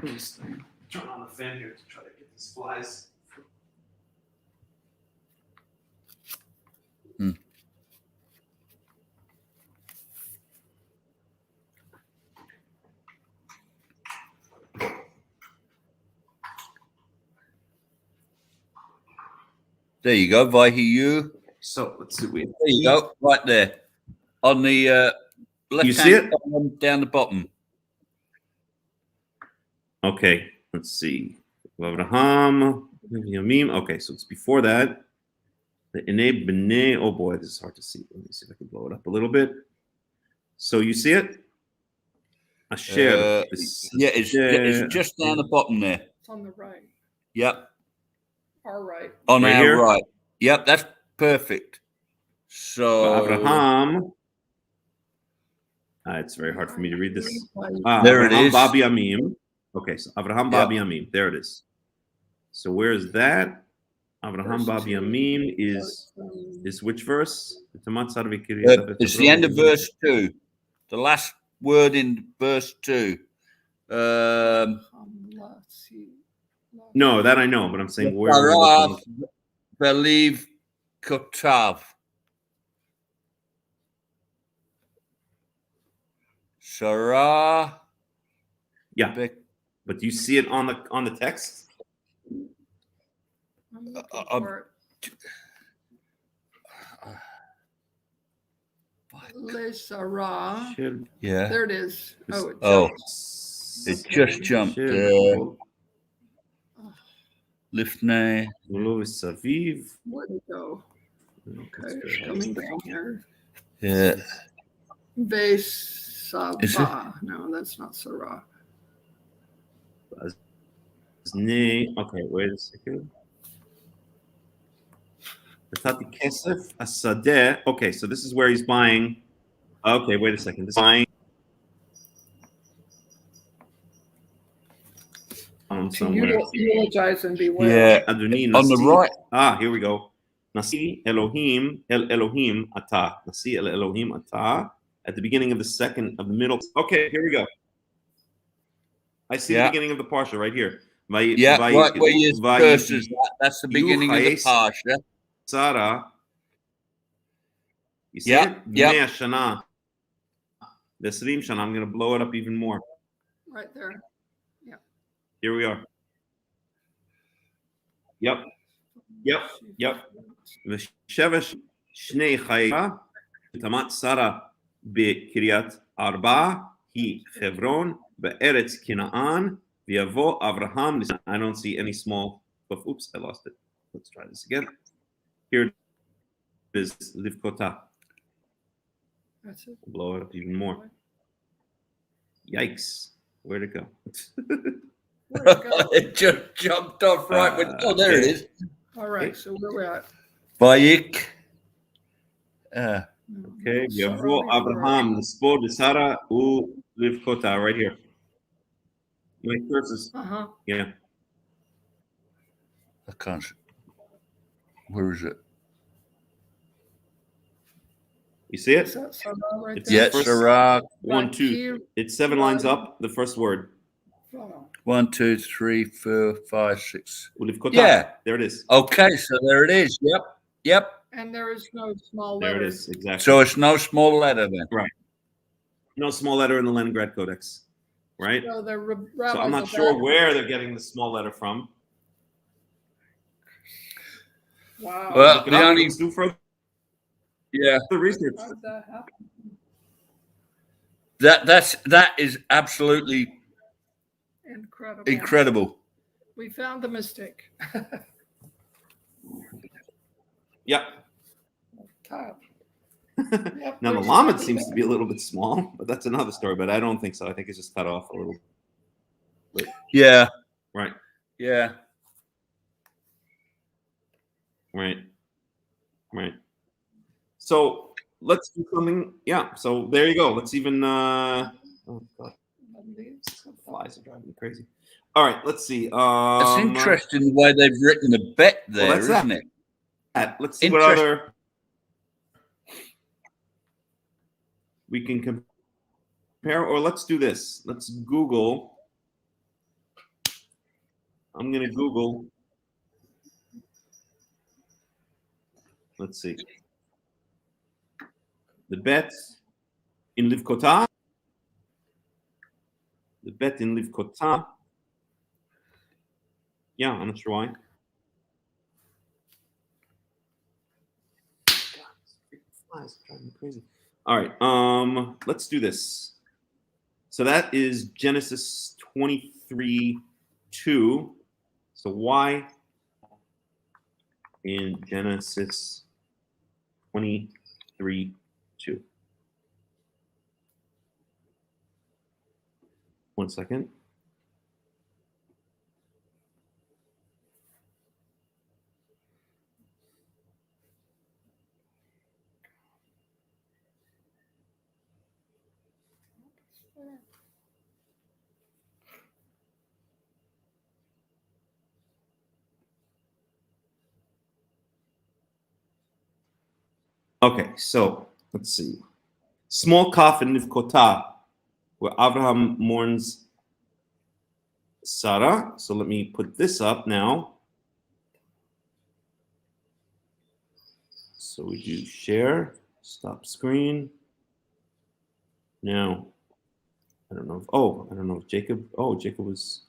Please turn on the fan here to try to get these flies. There you go, Vahiyu. So let's see. There you go, right there. On the left hand column down the bottom. Okay, let's see. Abraham, Yamim. Okay, so it's before that. The Ine B'nei. Oh boy, this is hard to see. Let me see if I can blow it up a little bit. So you see it? Asher. Yeah, it's just down the bottom there. It's on the right. Yep. Our right. On Right our here? right. Yep, that's perfect. So Abraham. It's very hard for me to read this. There it Abraham is. Bab Yamim. Okay, so Abraham Bab Yamim. There it is. So where is that? Abraham Bab Yamim is which verse? it's the end of verse 2. The last word in verse 2. No, that I know, but I'm saying where. Sarah believe Kotav. Sarah. Yeah, but do you see it on the text? I'm looking for it. Le Sarah. Yeah. There it is. It just jumped. Lifnei. Saviv. Where'd it go? Okay, it's coming down here. Yeah. Base Saba. No, that's not Sarah. Okay, wait a second. Okay, so this is where he's buying. Okay, wait a second. This is buying. Eulogize and beware. Yeah. On the right. Here we go. Nasi Elohim El Elohim Ata. Nasi El Elohim Ata. At the beginning of the middle. Okay, here we go. I see the beginning of the parsha right here. Right where your verse is. That's the beginning of the parsha. Sarah. You see it? Yeah. Shana. The Srim Shana. I'm going to blow it up even more. Right there. Yeah. Here we are. Yep. V'shevesh shnei chayei tamat Sarah bekiryat arba hi Hebron be'eretz Canaan v'yavo Avraham. I don't see any small. Oops, I lost it. Let's try this again. Here it is livkota. That's it. Blow it up even more. Yikes. Where'd it go? Where'd it go? It just jumped off right when. Oh, there it okay. is. All right, so where we at? Bayik. Okay, Yavo Abraham, Nispo de Sarah, U livkota, right here. My curses. Uh-huh. Yeah. I can't. Where is it? You see Is it? that Sarah right It's there? Yeah, first- Sarah. 1, 2. It's 7 lines up. The first word. Oh. 1, 2, 3, 4, 5, 6. U livkota. Yeah. There it is. Okay, so there it is. Yep. And there is no small There it letters. is. Exactly. So it's no small letter then. No small letter in the Leningrad Codex. Right? So the So rabbis I'm not of sure that- where they're getting the small letter from. Wow. Well, Look it the up. only- Let's do further Yeah. research. How did that happen? That is absolutely Incredible. incredible. We found the mistake. Yeah. Top. Yep, Now the there's Lamed something seems there. to be a little bit small, but that's another story. But I don't think so. I think it's just cut off a little. Yeah. Right. Yeah. Right. So let's do something. Yeah. So there you go. Let's even. Oh God, flies are driving me crazy. All right. Let's see. It's interesting the way they've written the bet there, that's that. isn't it? Let's see what Interest- other we can compare, or let's do this. Let's Google. I'm going to Google. Let's see. The bet in livkota. The bet in livkota. Yeah, I'm not sure why. Flies driving me crazy. All right, let's do this. So that is Genesis 23:2. So why in Genesis 23:2? 1 second. Okay, so let's see. Small coffin Nivkota, where Abraham mourns Sarah. So let me put this up now. So we do share, stop screen. Now, I don't know if Jacob was,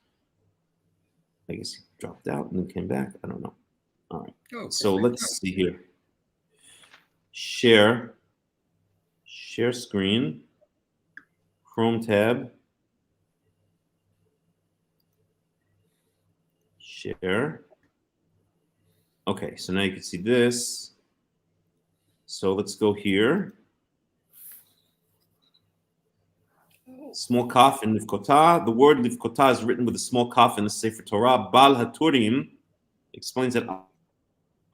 I guess he dropped out and then came back. I don't know. All right. Oh, So let's see here. Share screen, Chrome tab, share. Okay, so now you can see this. So let's go here. Small kaf in livkota. The word livkota is written with a small kaf in the Sefer Torah. Bal HaTurim explains that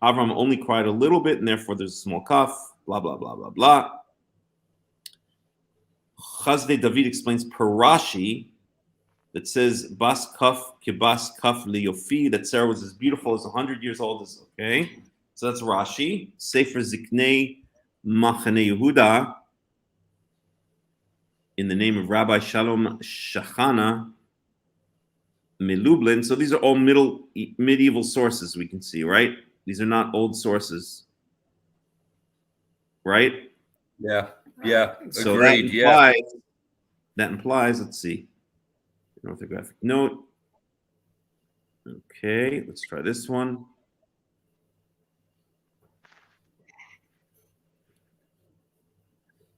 Avram only cried a little bit, and therefore there's a small kaf. Blah blah blah blah blah. Chazdei David explains per Rashi that says bas kaf kibas kaf liyofi, that Sarah was as beautiful as 100 years old. As okay, so that's Rashi. Sefer Ziknei Machane Yehuda, in the name of Rabbi Shalom Shachana Melublin. So these are all medieval sources we can see, right? These are not old sources, right? Yeah. So Agreed. that implies, let's see, an orthographic note. Okay, let's try this one.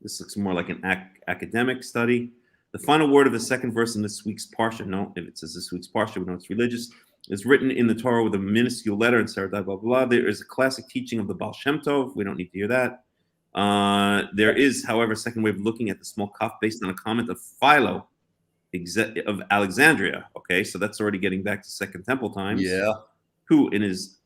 This looks more like an academic study. The final word of the second verse in this week's parsha. No, if it says this week's parsha, we know it's religious. is written in the Torah with a minuscule letter and Sarah, blah, blah, blah. There is a classic teaching of the Baal Shem Tov. We don't need to hear that. There is, however, a second way of looking at the small kaf based on a comment of Philo of Alexandria. Okay, so that's already getting back to Second Temple times. Yeah. Who, in his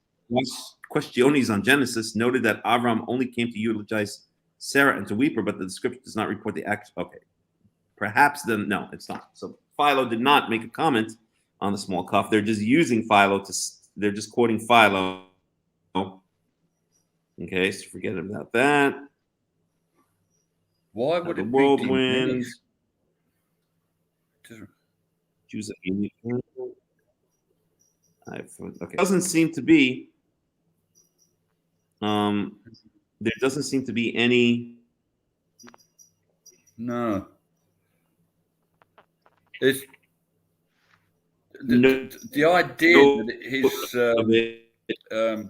Questiones on Genesis, noted that Avram only came to eulogize Sarah and to weep her, but the scripture does not report the act. Okay, perhaps then, no, it's not. So Philo did not make a comment on the small kaf. They're just using Philo they're just quoting Philo. Okay, so forget about that. Why would the it whirlwind? be Jews. Okay, doesn't seem to be. There doesn't seem to be any. No. It's the idea that his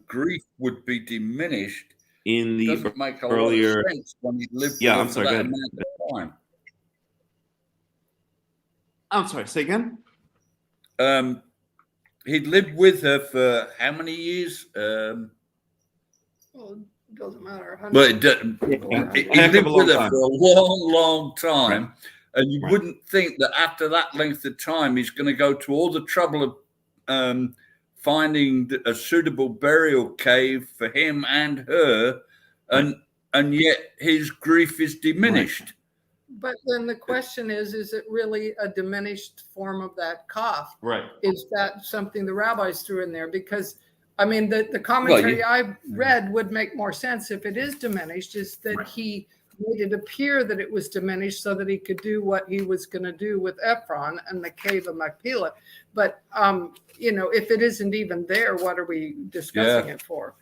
grief would be diminished in the doesn't make a earlier lot of sense when he lived yeah, for I'm sorry, that amount of time. I'm sorry, say again? He'd lived with her for how many years? Well, it doesn't matter. But he lived with her for a long, long time. Right. And you wouldn't think that after that length of time, he's going to go to all the trouble of finding a suitable burial cave for him and her. And yet his grief is diminished. Right. But then the question is it really a diminished form of that kaf? Right. Is that something the rabbis threw in there? Because, I mean, the commentary I read would make more sense if it is diminished, is that he made it appear that it was diminished so that he could do what he was going to do with Ephron and the cave of Machpelah. But, if it isn't even there, what are we discussing it for?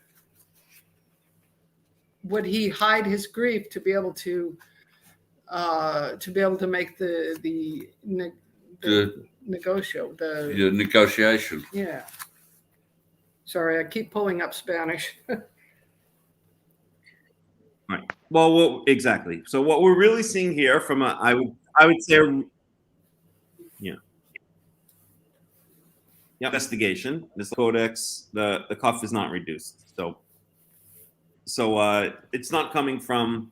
Would he hide his grief to be able to make the negotiation. Yeah. Sorry, I keep pulling up Spanish. Right. Well, exactly. So what we're really seeing here from I would say, investigation. This codex, the kaf is not reduced. So it's not coming from.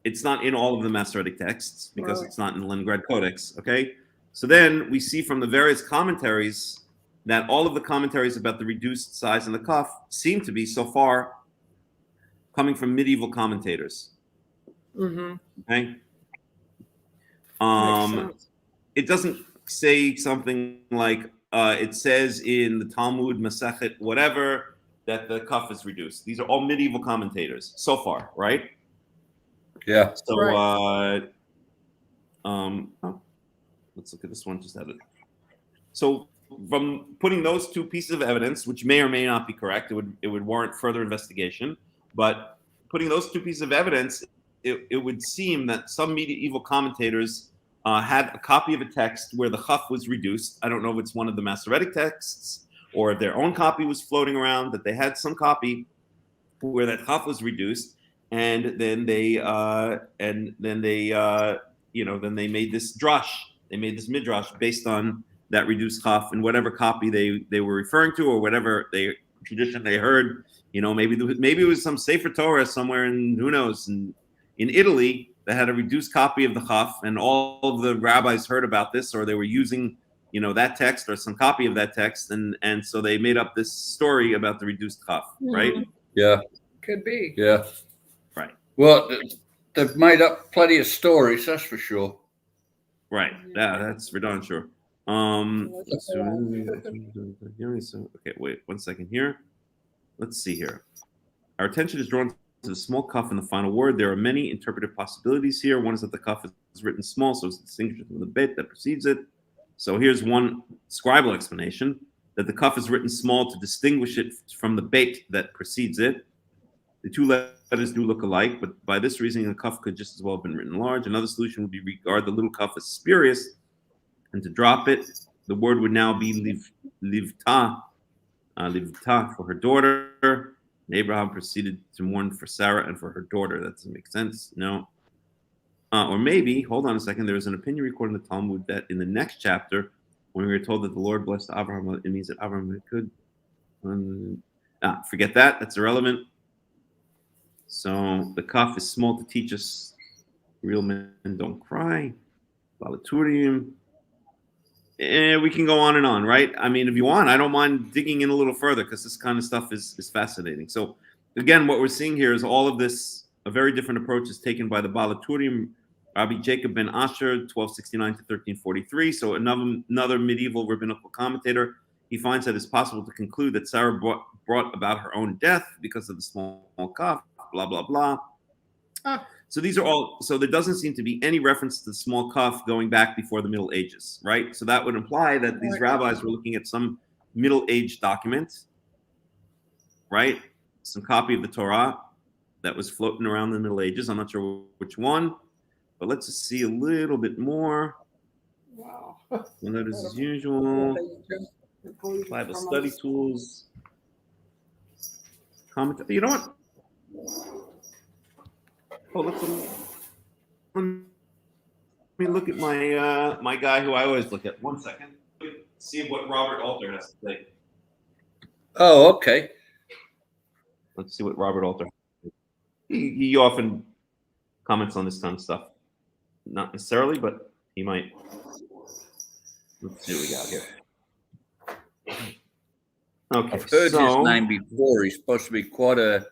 It's not in all of the Masoretic texts because it's not in the Leningrad Codex. Okay, so then we see from the various commentaries that all of the commentaries about the reduced size in the kaf seem to be so far coming from medieval commentators. Mm-hmm. Okay. It doesn't say something like it says in the Talmud, Masechet, whatever, that the kaf is reduced. These are all medieval commentators so far, right? Yeah. So, let's look at this one. Just added. So, from putting those two pieces of evidence, which may or may not be correct, it would warrant further investigation. But putting those two pieces of evidence, it would seem that some medieval commentators had a copy of a text where the kaf was reduced. I don't know if it's one of the Masoretic texts or if their own copy was floating around. That they had some copy where that kaf was reduced. And then they made this drush. They made this midrash based on that reduced kaf and whatever copy they were referring to or whatever tradition they heard. Maybe it was some Sefer Torah somewhere in who knows in Italy that had a reduced copy of the kaf, and all of the rabbis heard about this, or they were using that text or some copy of that text, and so they made up this story about the reduced kaf, right? Yeah, could be. Yeah. Well, they've made up plenty of stories, that's for sure. Right. Yeah, that's for darn sure. Okay, wait 1 second here. Let's see here. Our attention is drawn to the small kaf in the final word. There are many interpretive possibilities here. One is that the kaf is written small, so it's distinguished from the bet that precedes it. So here's one scribal explanation, that the kaf is written small to distinguish it from the bet that precedes it. The two letters do look alike, but by this reasoning, the kaf could just as well have been written large. Another solution would be regard the little kaf as spurious, and to drop it, the word would now be livta for her daughter. And Abraham proceeded to mourn for Sarah and for her daughter. That doesn't make sense. No. Or maybe, hold on a second, there is an opinion recorded in the Talmud that in the next chapter, when we were told that the Lord blessed Abraham, it means that Abraham could. Forget that. That's irrelevant. So the kaf is small to teach us real men don't cry. Balaturium. And we can go on and on, right? I mean, if you want, I don't mind digging in a little further because this kind of stuff is fascinating. So again, what we're seeing here is all of this, a very different approach is taken by the Balaturium, Rabbi Jacob ben Asher, 1269 to 1343. So another medieval rabbinical commentator. He finds that it's possible to conclude that Sarah brought about her own death because of the small kaf, blah, blah, blah. So these are all, so there doesn't seem to be any reference to the small kaf going back before the Middle Ages, right? So that would imply that these rabbis were looking at some Middle Age document, right? Some copy of the Torah that was floating around the Middle Ages. I'm not sure which one, but let's just see a little bit more. Wow. And that is as usual. Bible study tools. Comment. You know what? Oh, let me look at my my guy who I always look at. 1 second. See what Robert Alter has to say. Oh, okay. Let's see what Robert Alter. He often comments on this kind of stuff. Not necessarily, but he might. Let's see what we got here. Okay, I've heard his name before. He's supposed to be quite a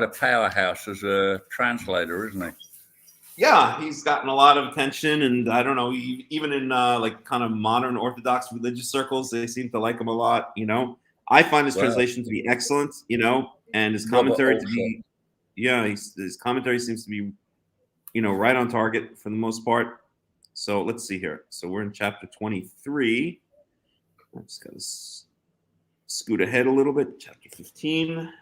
powerhouse as a translator, isn't he? Yeah, he's gotten a lot of attention, and I don't know, even in like kind of modern Orthodox religious circles, they seem to like him a lot. You know, I find his translation to be excellent. You know, and his commentary to be, his commentary seems to be, you know, right on target for the most part. So let's see here. So we're in chapter 23. I just got to scoot ahead a little bit. Chapter 15.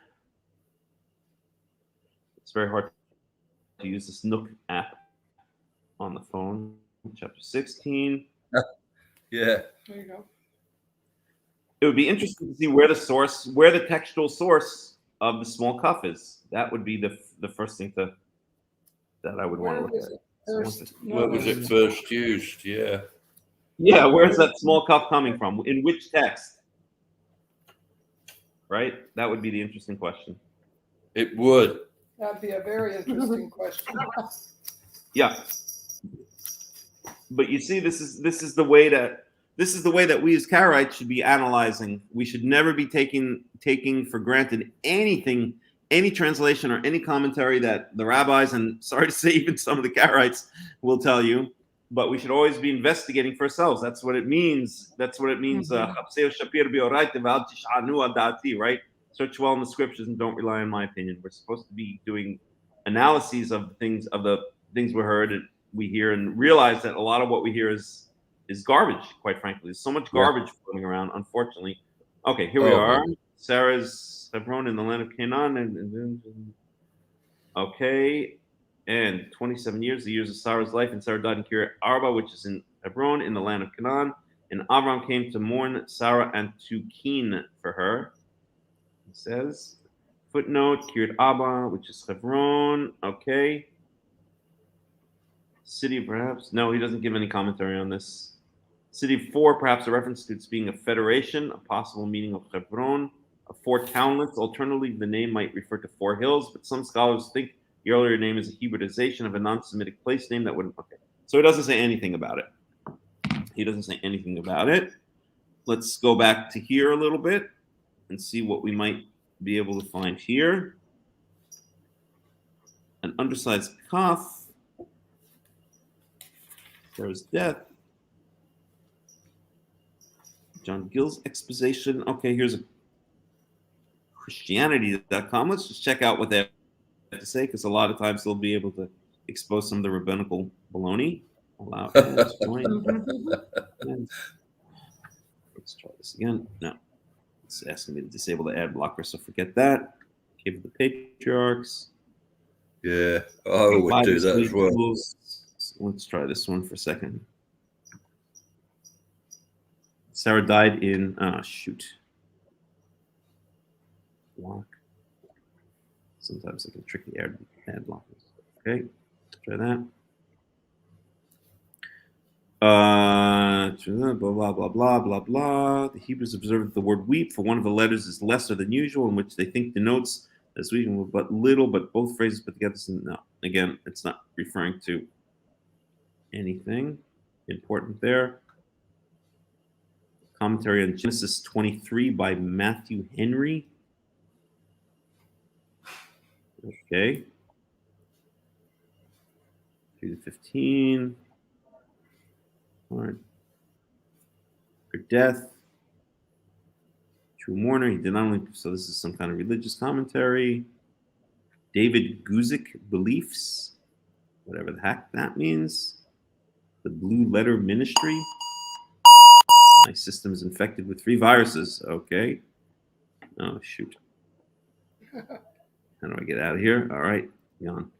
It's very hard to use this Nook app on the phone. Chapter 16. Yeah. There you go. It would be interesting to see where the textual source of the small kaf is. That would be the first thing that I would want to look at. Where was it first used? Yeah. Yeah, where's that small kaf coming from? In which text? Right? That would be the interesting question. It would. That'd be a very interesting question. Yeah. But you see, this is the way that we as Karaites should be analyzing. We should never be taking for granted anything, any translation or any commentary that the rabbis, and sorry to say even some of the Karaites, will tell you. But we should always be investigating for ourselves. That's what it means. That's what it means. Right? Search well in the scriptures and don't rely on my opinion. We're supposed to be doing analyses of the things we hear, and realize that a lot of what we hear is garbage. Quite frankly, there's so much garbage floating around. Unfortunately. Okay, here we are. Sarah's Hebron in the land of Canaan, okay. And 27 years, the years of Sarah's life, and Sarah died in Kiryat Arba, which is in Hebron, in the land of Canaan. And Avram came to mourn Sarah and to keen for her. It says, footnote, Kiryat Arba, which is Hebron. Okay. City, perhaps. No, he doesn't give any commentary on this. City of 4, perhaps a reference to its being a federation, a possible meaning of Hebron, a 4 townlets. Alternatively, the name might refer to 4 hills, but some scholars think the earlier name is a Hebrewisation of a non-Semitic place name that wouldn't. Okay, so it doesn't say anything about it. He doesn't say anything about it. Let's go back to here a little bit and see what we might be able to find here. An undersized kaf. There's death. John Gill's exposition. Okay, here's a Christianity.com. Let's just check out what they have to say, because a lot of times they'll be able to expose some of the rabbinical baloney. Allow ads, join. Let's try this again. No, it's asking me to disable the ad blocker, so forget that. Give the patriarchs. Yeah, I would do that as well. Let's try this one for a second. Sarah died in block. Sometimes I can trick the ad blockers. Okay, try that. blah, blah, blah, blah, blah, blah. The Hebrews observed that the word weep for one of the letters is lesser than usual, in which they think denotes as weeping but little, but both phrases put together. No, again, it's not referring to anything important there. Commentary on Genesis 23 by Matthew Henry. Okay. 3 to 15. All right. For death. True mourner. He did not only, so this is some kind of religious commentary. David Guzik beliefs. Whatever the heck that means. The Blue Letter Ministry. My system is infected with 3 viruses. Okay. Oh, shoot. How do I get out of here? All right. Yawn.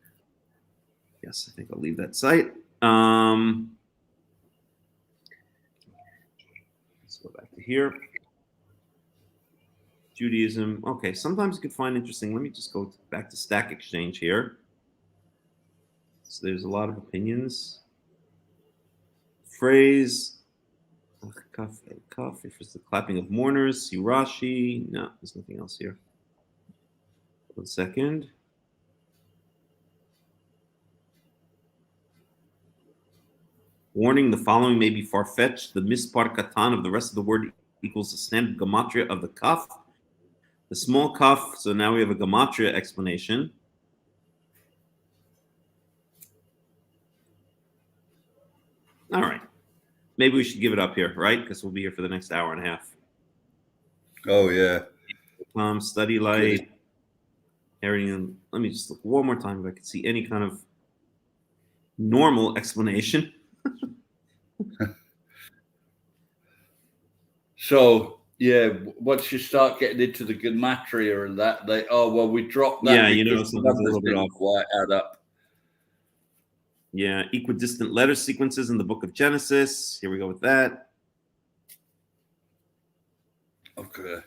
Yes, I think I'll leave that site. Let's go back to here. Judaism. Okay, sometimes you can find interesting. Let me just go back to Stack Exchange here. So there's a lot of opinions. Phrase. Kaf refers to the clapping of mourners. See Rashi. No, there's nothing else here. 1 second. Warning, the following may be far-fetched. The mispar katan of the rest of the word equals the standard gematria of the kaf. The small kaf, so now we have a gematria explanation. All right. Maybe we should give it up here, right? Because we'll be here for the next hour and a half. Oh, yeah. Study light. Everything. Let me just look one more time if I can see any kind of normal explanation. So, yeah, once you start getting into the gematria and that, we dropped that. Yeah, you know, because something's a little bit off. Quite add up. Yeah, equidistant letter sequences in the book of Genesis. Here we go with that. Okay.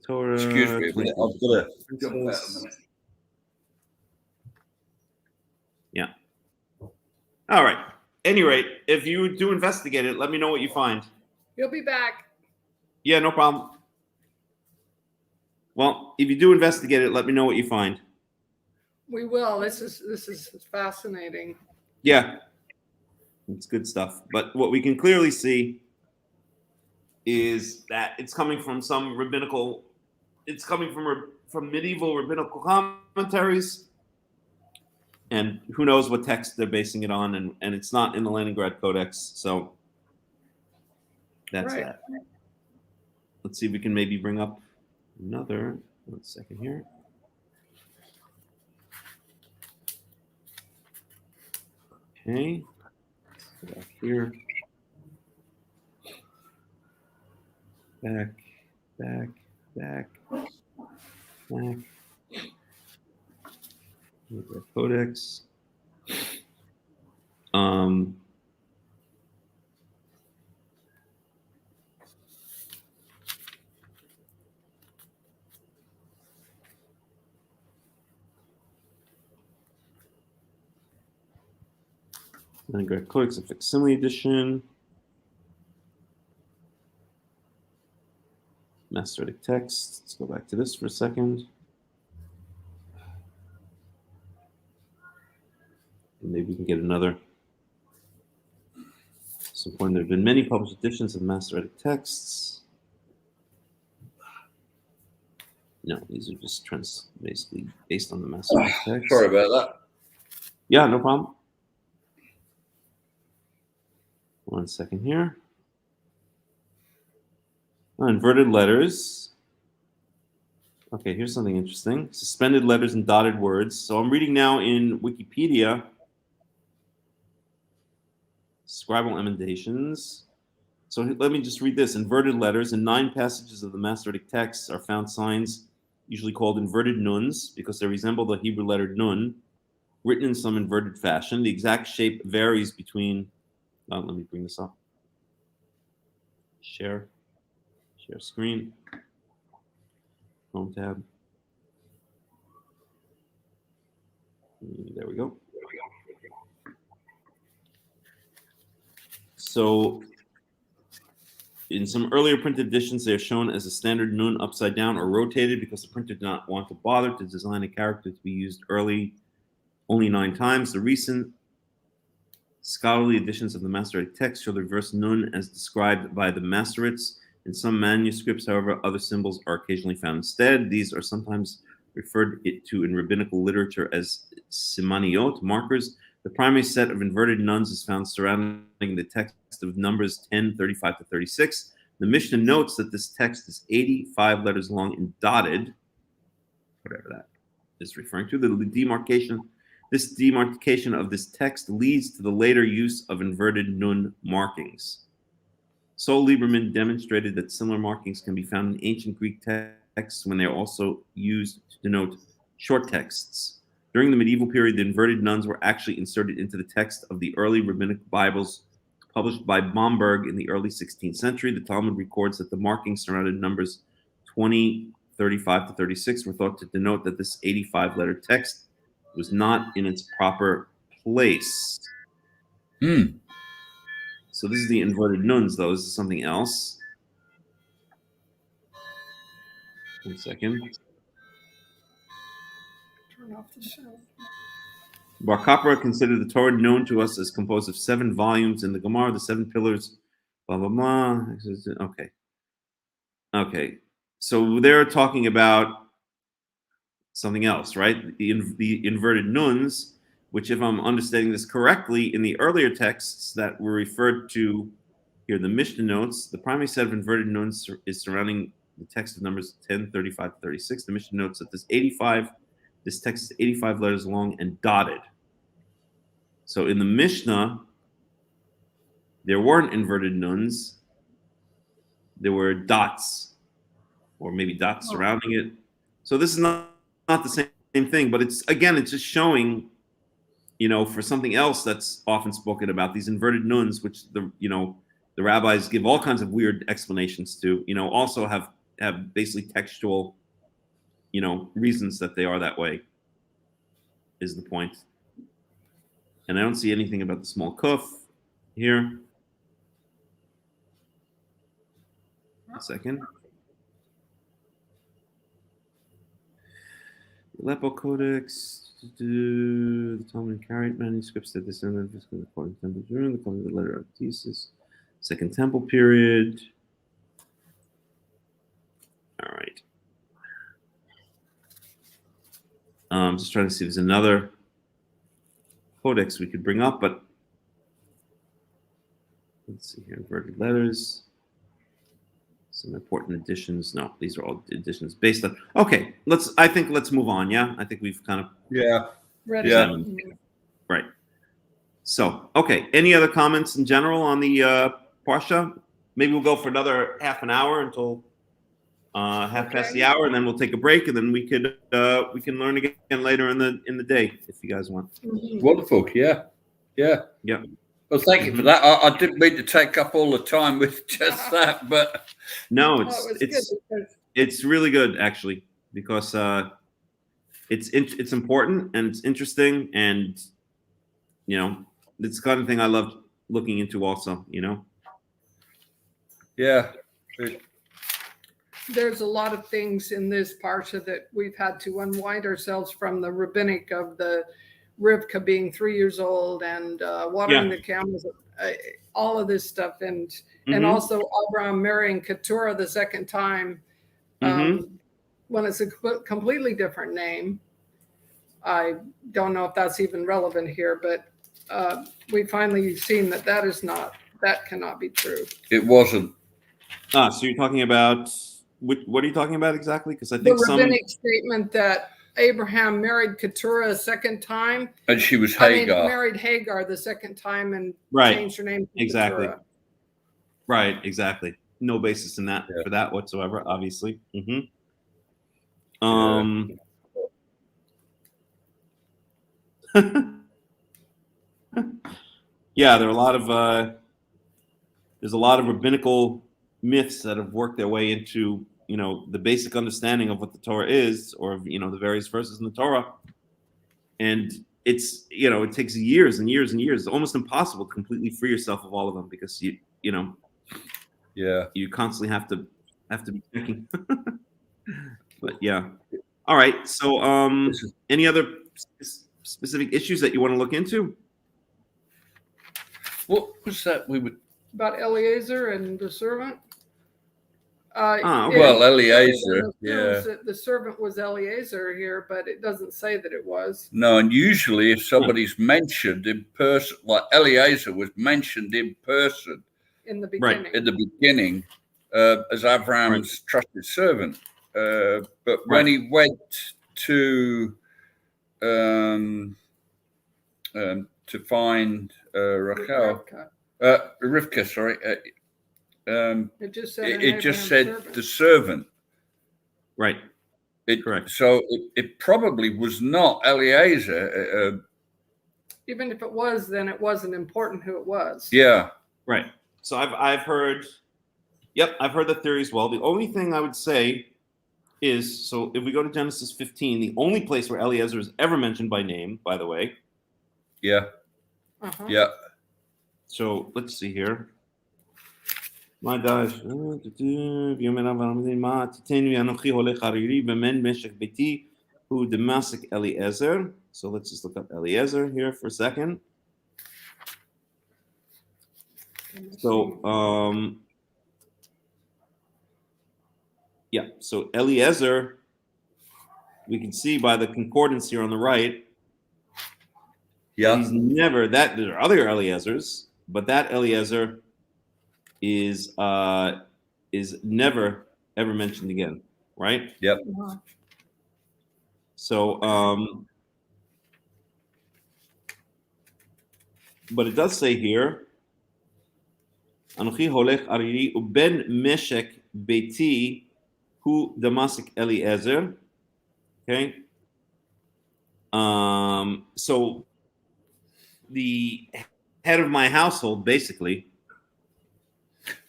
Torah. Excuse me a minute. I've got to jump out a minute. Yeah. All right. Any rate, if you do investigate it, let me know what you find. You'll be back. Yeah, no problem. Well, if you do investigate it, let me know what you find. We will. This is fascinating. Yeah, it's good stuff. But what we can clearly see is that it's coming from some rabbinical. It's coming from medieval rabbinical commentaries, and who knows what text they're basing it on, and it's not in the Leningrad Codex, so that's Right. that. Let's see if we can maybe bring up another. 1 second here. Okay, back here, back. Leningrad Codex. Leningrad Codex, a facsimile edition. Masoretic text. Let's go back to this for a second. And maybe we can get another. So there have been many published editions of Masoretic texts. No, these are just basically based on the Masoretic text. Sorry about that. Yeah, no problem. 1 second here. Inverted letters. Okay, here's something interesting. Suspended letters and dotted words. So I'm reading now in Wikipedia. Scribal emendations. So let me just read this. Inverted letters. In 9 passages of the Masoretic texts are found signs usually called inverted nuns because they resemble the Hebrew letter nun, written in some inverted fashion. The exact shape varies between... let me bring this up. Share screen. Home tab. There we go. So In some earlier printed editions, they are shown as a standard nun upside down or rotated because the printer did not want to bother to design a character to be used only 9 times. The recent scholarly editions of the Masoretic text show the reverse nun as described by the Masoretes. In some manuscripts, however, other symbols are occasionally found instead. These are sometimes referred to in rabbinical literature as simaniot, markers. The primary set of inverted nuns is found surrounding the text of Numbers 10, 35 to 36. The Mishnah notes that this text is 85 letters long and dotted, whatever that is referring to. This demarcation of this text leads to the later use of inverted nun markings. Sol Lieberman demonstrated that similar markings can be found in ancient Greek texts when they are also used to denote short texts. During the medieval period, the inverted nuns were actually inserted into the text of the early rabbinic Bibles published by Bomberg in the early 16th century. The Talmud records that the markings surrounding Numbers 20, 35 to 36 were thought to denote that this 85-letter text was not in its proper place. So this is the inverted nuns, though. This is something else. 1 second. Turn off the show. Bar Kokhba considered the Torah known to us as composed of 7 volumes in the Gemara, the 7 pillars, blah, blah, blah. Okay. So they're talking about something else, right? The inverted nuns, which, if I'm understanding this correctly, in the earlier texts that were referred to here, the Mishnah notes, the primary set of inverted nuns is surrounding the text of Numbers 10, 35 to 36. The Mishnah notes that this text is 85 letters long and dotted. So in the Mishnah, there weren't inverted nuns. There were dots, or maybe dots surrounding it. So this is not the same thing, but it's just showing, for something else that's often spoken about, these inverted nuns, which the rabbis give all kinds of weird explanations to, also have basically textual, reasons that they are that way, is the point. And I don't see anything about the small kuf here. A second. Aleppo Codex, the Talmud Qara'im manuscripts that descended from the Fourth Temple during the letter of thesis, Second Temple period. All right. I'm just trying to see if there's another codex we could bring up, but let's see here. Inverted letters. Some important additions. No, these are all additions based on. Okay, let's move on. Yeah, I think we've kind of. Yeah. Ready. Yeah. Right. So, okay. Any other comments in general on the Parsha? Maybe we'll go for another half an hour until half past the hour, and then we'll take a break, and then we can learn again later in the day if you guys want. Wonderful. Yeah. Well, thank you for that. I didn't mean to take up all the time with just that, but no, it's really good actually, because it's important and it's interesting, and it's the kind of thing I love looking into also. Yeah. There's a lot of things in this parsha that we've had to unwind ourselves from, the rabbinic of the Rivka being 3 years old and watering the camels, all of this stuff, and also Abraham marrying Keturah the second time, when it's a completely different name. I don't know if that's even relevant here, but we finally seen that cannot be true. It wasn't. So you're talking about what are you talking about exactly? Because I think the rabbinic statement that Abraham married Keturah a second time, and she was Hagar. Married Hagar the second time and changed her name to exactly. Keturah. Right, exactly. No basis in that for that whatsoever, obviously. Yeah, there are a lot of there's a lot of rabbinical myths that have worked their way into the basic understanding of what the Torah is, or the various verses in the Torah, and it's it takes years and years and years. It's almost impossible to completely free yourself of all of them, because Yeah. you constantly have to be checking. But yeah. All right. So any other specific issues that you want to look into? What was that we would? About Eliezer and the servant. Okay. Well, Eliezer, yeah. The servant was Eliezer here, but it doesn't say that it was. No, and usually if somebody's mentioned in person, like Eliezer was mentioned in person In the beginning. in the beginning as Avram's trusted servant. But when he went to find Rivka, sorry, it just said, the servant. Right. Correct. So it probably was not Eliezer. Even if it was, then it wasn't important who it was. Yeah. Right. So I've heard. Yep, I've heard the theory as well. The only thing I would say is, so if we go to Genesis 15, the only place where Eliezer is ever mentioned by name, by the way. Yeah. Uh-huh. Yeah. So let's see here. My gosh. So let's just look up Eliezer here for a second. So yeah, so Eliezer, we can see by the concordance here on the right. Yeah. He's never that. There are other Eliezers, but that Eliezer is never ever mentioned again, right? Yep. Uh-huh. So but it does say here, Anochi holech ariri uben meshek beiti hu Damasik Eliezer. Okay. So the head of my household, basically.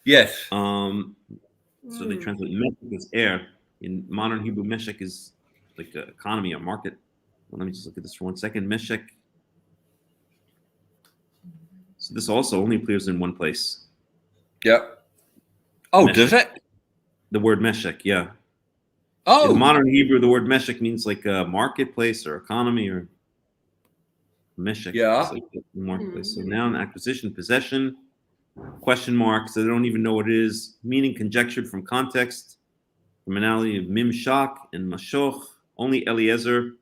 Yes. So they translate meshek as heir. In modern Hebrew, meshek is like an economy, a market. Well, let me just look at this for 1 second. Meshek. So this also only appears in one place. Yep. Oh, Meshek. does it? The word meshek, yeah. Oh. In modern Hebrew, the word meshek means like a marketplace or economy or meshek. Yeah. Like marketplace. So noun, acquisition, possession, question mark. So they don't even know what it is. Meaning conjectured from context. Terminology of mimshak and mashoch. Only Eliezer.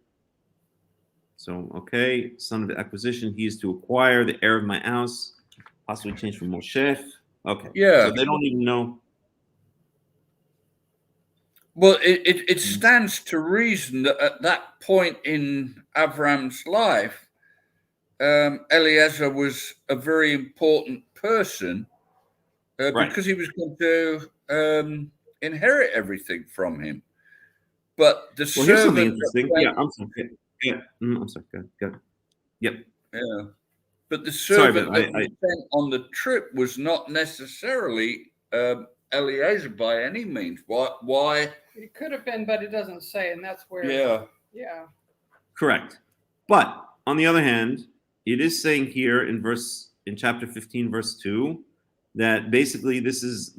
So, okay. Son of acquisition. He is to acquire, the heir of my house. Possibly changed from Moshe. Okay. Yeah. So they don't even know. Well, it stands to reason that at that point in Avram's life, Eliezer was a very important person because he was going to inherit everything from him. But the Well, here's something servant, interesting. Yeah, I'm sorry. Yeah, I'm sorry. Go ahead. Yep. yeah, but the servant that was sent on the trip was not necessarily Eliezer by any means. Why? It could have been, but it doesn't say, and that's where. Yeah. Correct. But on the other hand, it is saying here in chapter 15, verse 2, that basically this is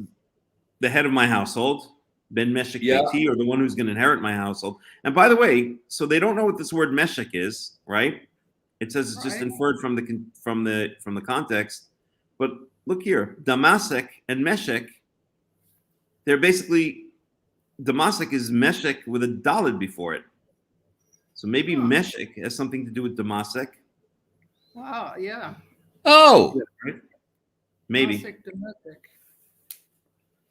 the head of my household, Ben Meshek Beiti, or the one who's going to inherit my household. And by the way, so they don't know what this word Meshek is, right? It says it's just inferred from the context. But look here, Damasek and Meshek, they're basically, Damasek is Meshek with a daled before it. So maybe Meshek has something to do with Damasek. Wow, yeah. Oh. Yeah, right? Maybe. Damasek.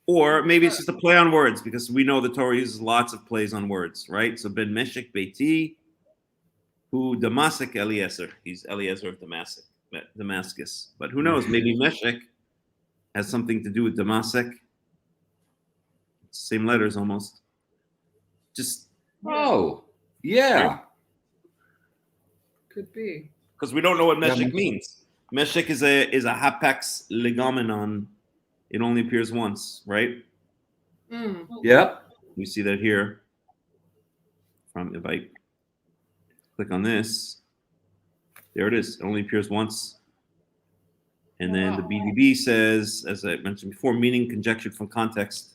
Or maybe it's just a play on words, because we know the Torah uses lots of plays on words, right? So Ben Meshek Beiti, who Damasek Eliezer. He's Eliezer of Damascus. But who knows? Maybe Meshek has something to do with Damasek. Same letters almost. Just. Oh, yeah. Right? Could be. Because we don't know what Meshek means. Meshek is a hapax legomenon. It only appears once, right? Yeah. You see that here. If I click on this, there it is. It only appears once. And then the BDB says, as I mentioned before, meaning conjectured from context.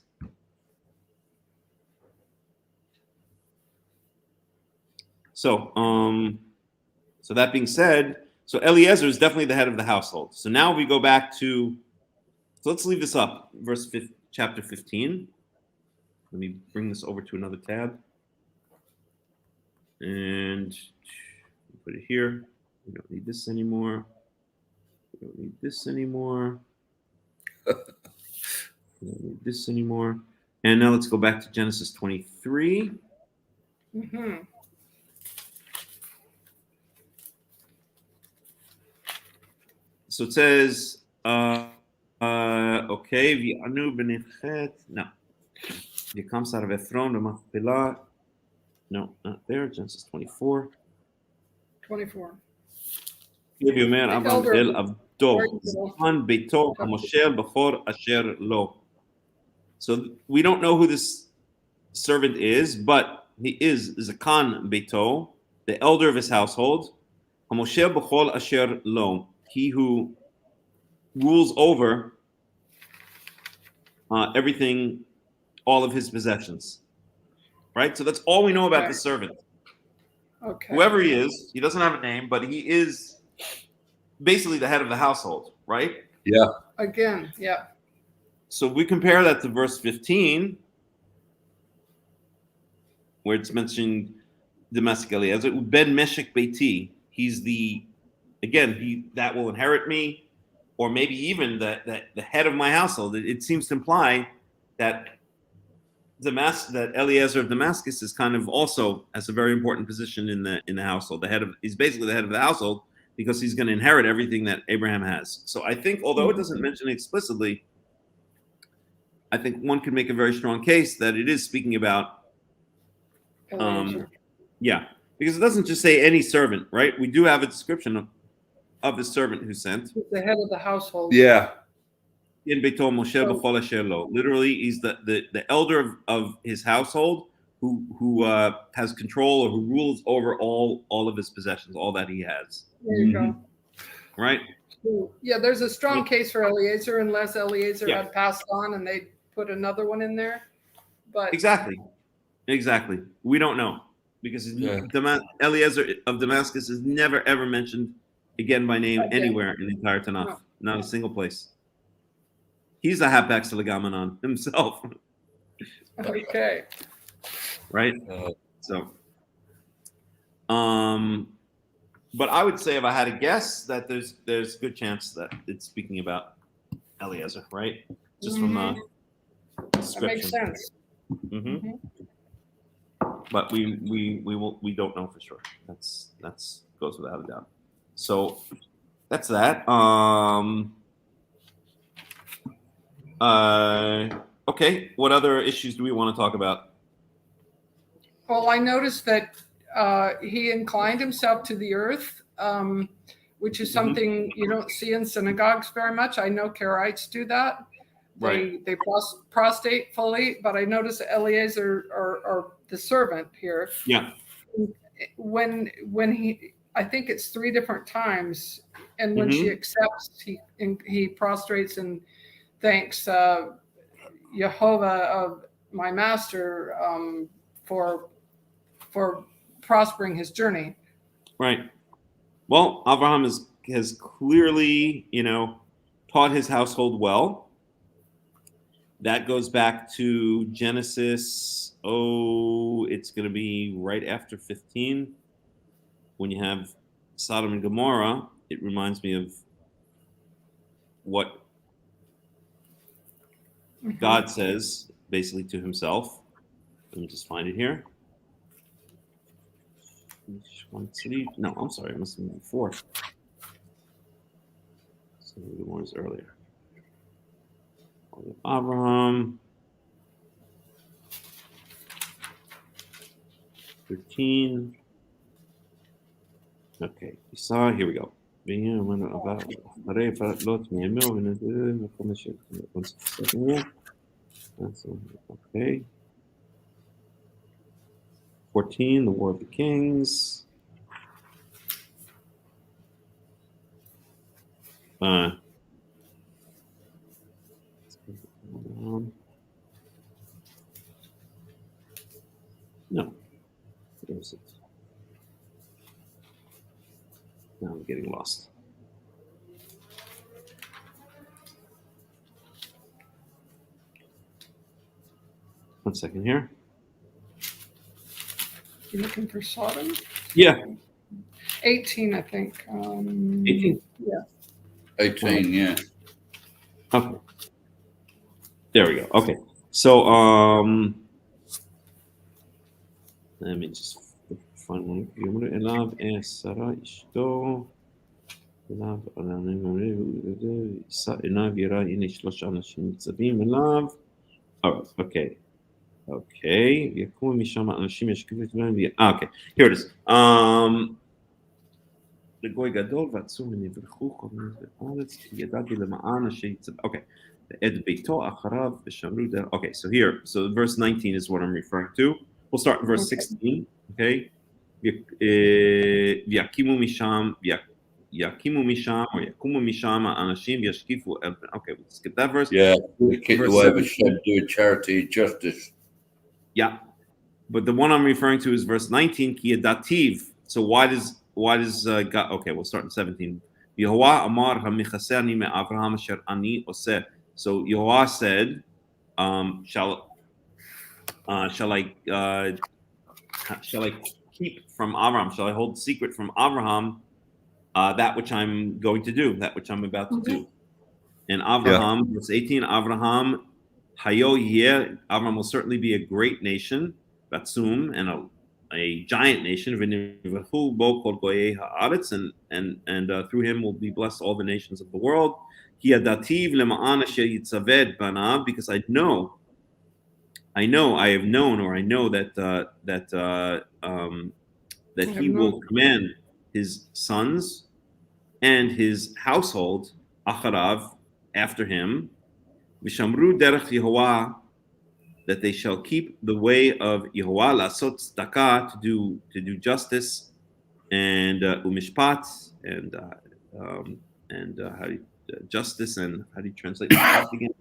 So, so that being said, so Eliezer is definitely the head of the household. So now we go back to, so let's leave this up, chapter 15. Let me bring this over to another tab. And put it here. We don't need this anymore. We don't need this anymore. We don't need this anymore. And now let's go back to Genesis 23. Mm-hmm. So it says, okay, V'anu b'nechet. No. V'kam sar v'efron v'machpelah. No, not there. Genesis 24. 24. V'yomer Abraham el avdo zman beito hamoshel b'chor asher lo. So we don't know who this servant is, but he is Zakan beito, the elder of his household. Hamoshel b'chor asher lo. He who rules over everything, all of his possessions. Right? So that's all we know about the servant. Okay. Whoever he is, he doesn't have a name, but he is basically the head of the household, right? Yeah. Again, yeah. So we compare that to verse 15, where it's mentioned domestic Eliezer, Ben Meshek Beiti. He's the, again, he that will inherit me, or maybe even the head of my household. It seems to imply that that Eliezer of Damascus is kind of also has a very important position in the household. He's basically the head of the household because he's going to inherit everything that Abraham has. So I think, although it doesn't mention it explicitly, I think one could make a very strong case that it is speaking about, yeah, because it doesn't just say any servant, right? We do have a description of the servant who sent. The head of the household. Yeah. In Beito Moshe b'chol asher lo. Literally, he's the elder of his household who has control or who rules over all of his possessions, all that he has. There you go. Right? Yeah, there's a strong case for Eliezer, unless Eliezer had passed on and they put another one in there. But exactly. We don't know because Eliezer of Damascus is never ever mentioned again by name anywhere in the entire Tanakh. Not a single place. He's a Hapak Salagamanon himself. Okay. Right? So, but I would say if I had to guess that there's a good chance that it's speaking about Eliezer, right? Just from the description. That makes sense. Mm-hmm. But we don't know for sure. That's goes without a doubt. So that's that. Okay. What other issues do we want to talk about? Well, I noticed that he inclined himself to the earth, which is something you don't see in synagogues very much. I know Karaites do that. They prostrate fully, but I noticed Eliezer or the servant here. Yeah. When he, I think it's 3 different times, and when she accepts, he prostrates and thanks Yehovah, my master, for prospering his journey. Right. Well, Abraham has clearly, taught his household well. That goes back to Genesis. It's going to be right after 15. When you have Sodom and Gomorrah, it reminds me of what God says basically to himself. Let me just find it here. No, I'm sorry. I must have been before. So the one is earlier. Abraham. 13. Okay, Esau, here we go. Okay. 14, the War of the Kings. getting lost. One second here. You looking for Sodom? Yeah. 18, I think. 18? Yeah. 18, yeah. Okay. There we go. Okay. So let me just find one. Elav Sarah Ishto. Elav Yira Ine Shlosh Anashim Nitzavim Elav. All right. Okay. Okay. Yakum Misham Anashim Yashkivu Tzalim. Okay. Here it is. לגוי גדול ועצום ונברכו כל מיני בארץ כי ידעתי למען אשר יצב. Okay. את ביתו אחריו ושמרו דרך. Okay, so here, so verse 19 is what I'm referring to. We'll start in verse 16, okay? ויקימו משם או יקומו משם האנשים וישקיפו. Okay, we'll skip that verse. Yeah, the kid who ever should do charity justice. Yeah, but the one I'm referring to is verse 19, ki yadativ. So why does God? Okay, we'll start in 17. Yehovah amar hamichaseni me Avraham asher ani oseh. So Yehovah said, shall I keep from Avraham? Shall I hold secret from Avraham that which I'm going to do, that which I'm about to do? And Avraham, verse 18, Avraham hayo yeh. Avraham will certainly be a great nation, Batsum, and a giant nation, and through him will be blessed all the nations of the world. Because I have known that he will command his sons and his household acharav after him, v'shamru derech Yehovah, that they shall keep the way of Yehovah, lasot tzedakah, to do justice, and umishpat, and justice, and how do you translate that again?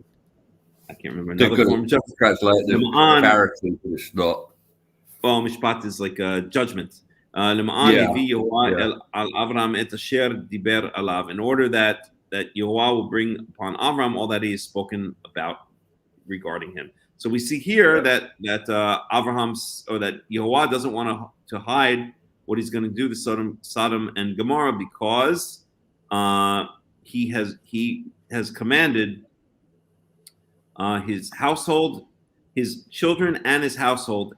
I can't remember. Another form of justice. Translate the character, but it's not. Well, mishpat is like a judgment. In order that Yehovah will bring upon Avram all that he has spoken about regarding him. So we see here that Abraham's, or that Yehovah doesn't want to hide what he's going to do to Sodom and Gomorrah, because he has commanded his household, his children, and his household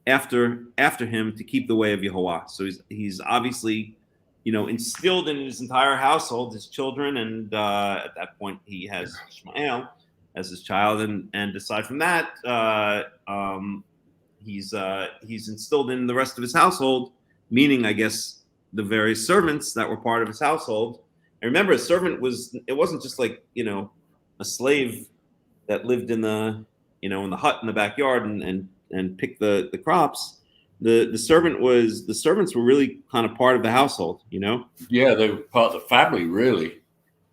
after him to keep the way of Yehovah. So he's obviously, instilled in his entire household, his children, and at that point he has Ishmael as his child, and aside from that, he's instilled in the rest of his household, meaning, I guess, the various servants that were part of his household. And remember, a servant wasn't just like a slave that lived in the hut in the backyard and picked the crops. The servants were really kind of part of the household, Yeah, they were part of the family, really.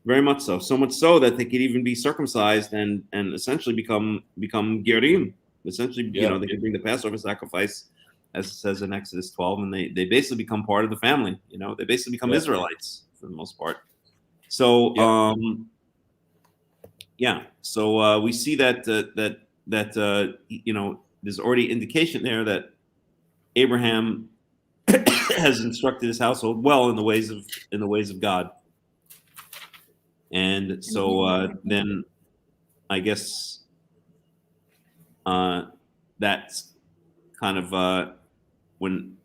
Very much so. So much so that they could even be circumcised and essentially become gerim. Essentially, they could bring the Passover sacrifice, as it says in Exodus 12, and they basically become part of the family. They basically become Israelites for the most part. So So we see that there's already indication there that Abraham has instructed his household well in the ways of God. And so then I guess that's kind of when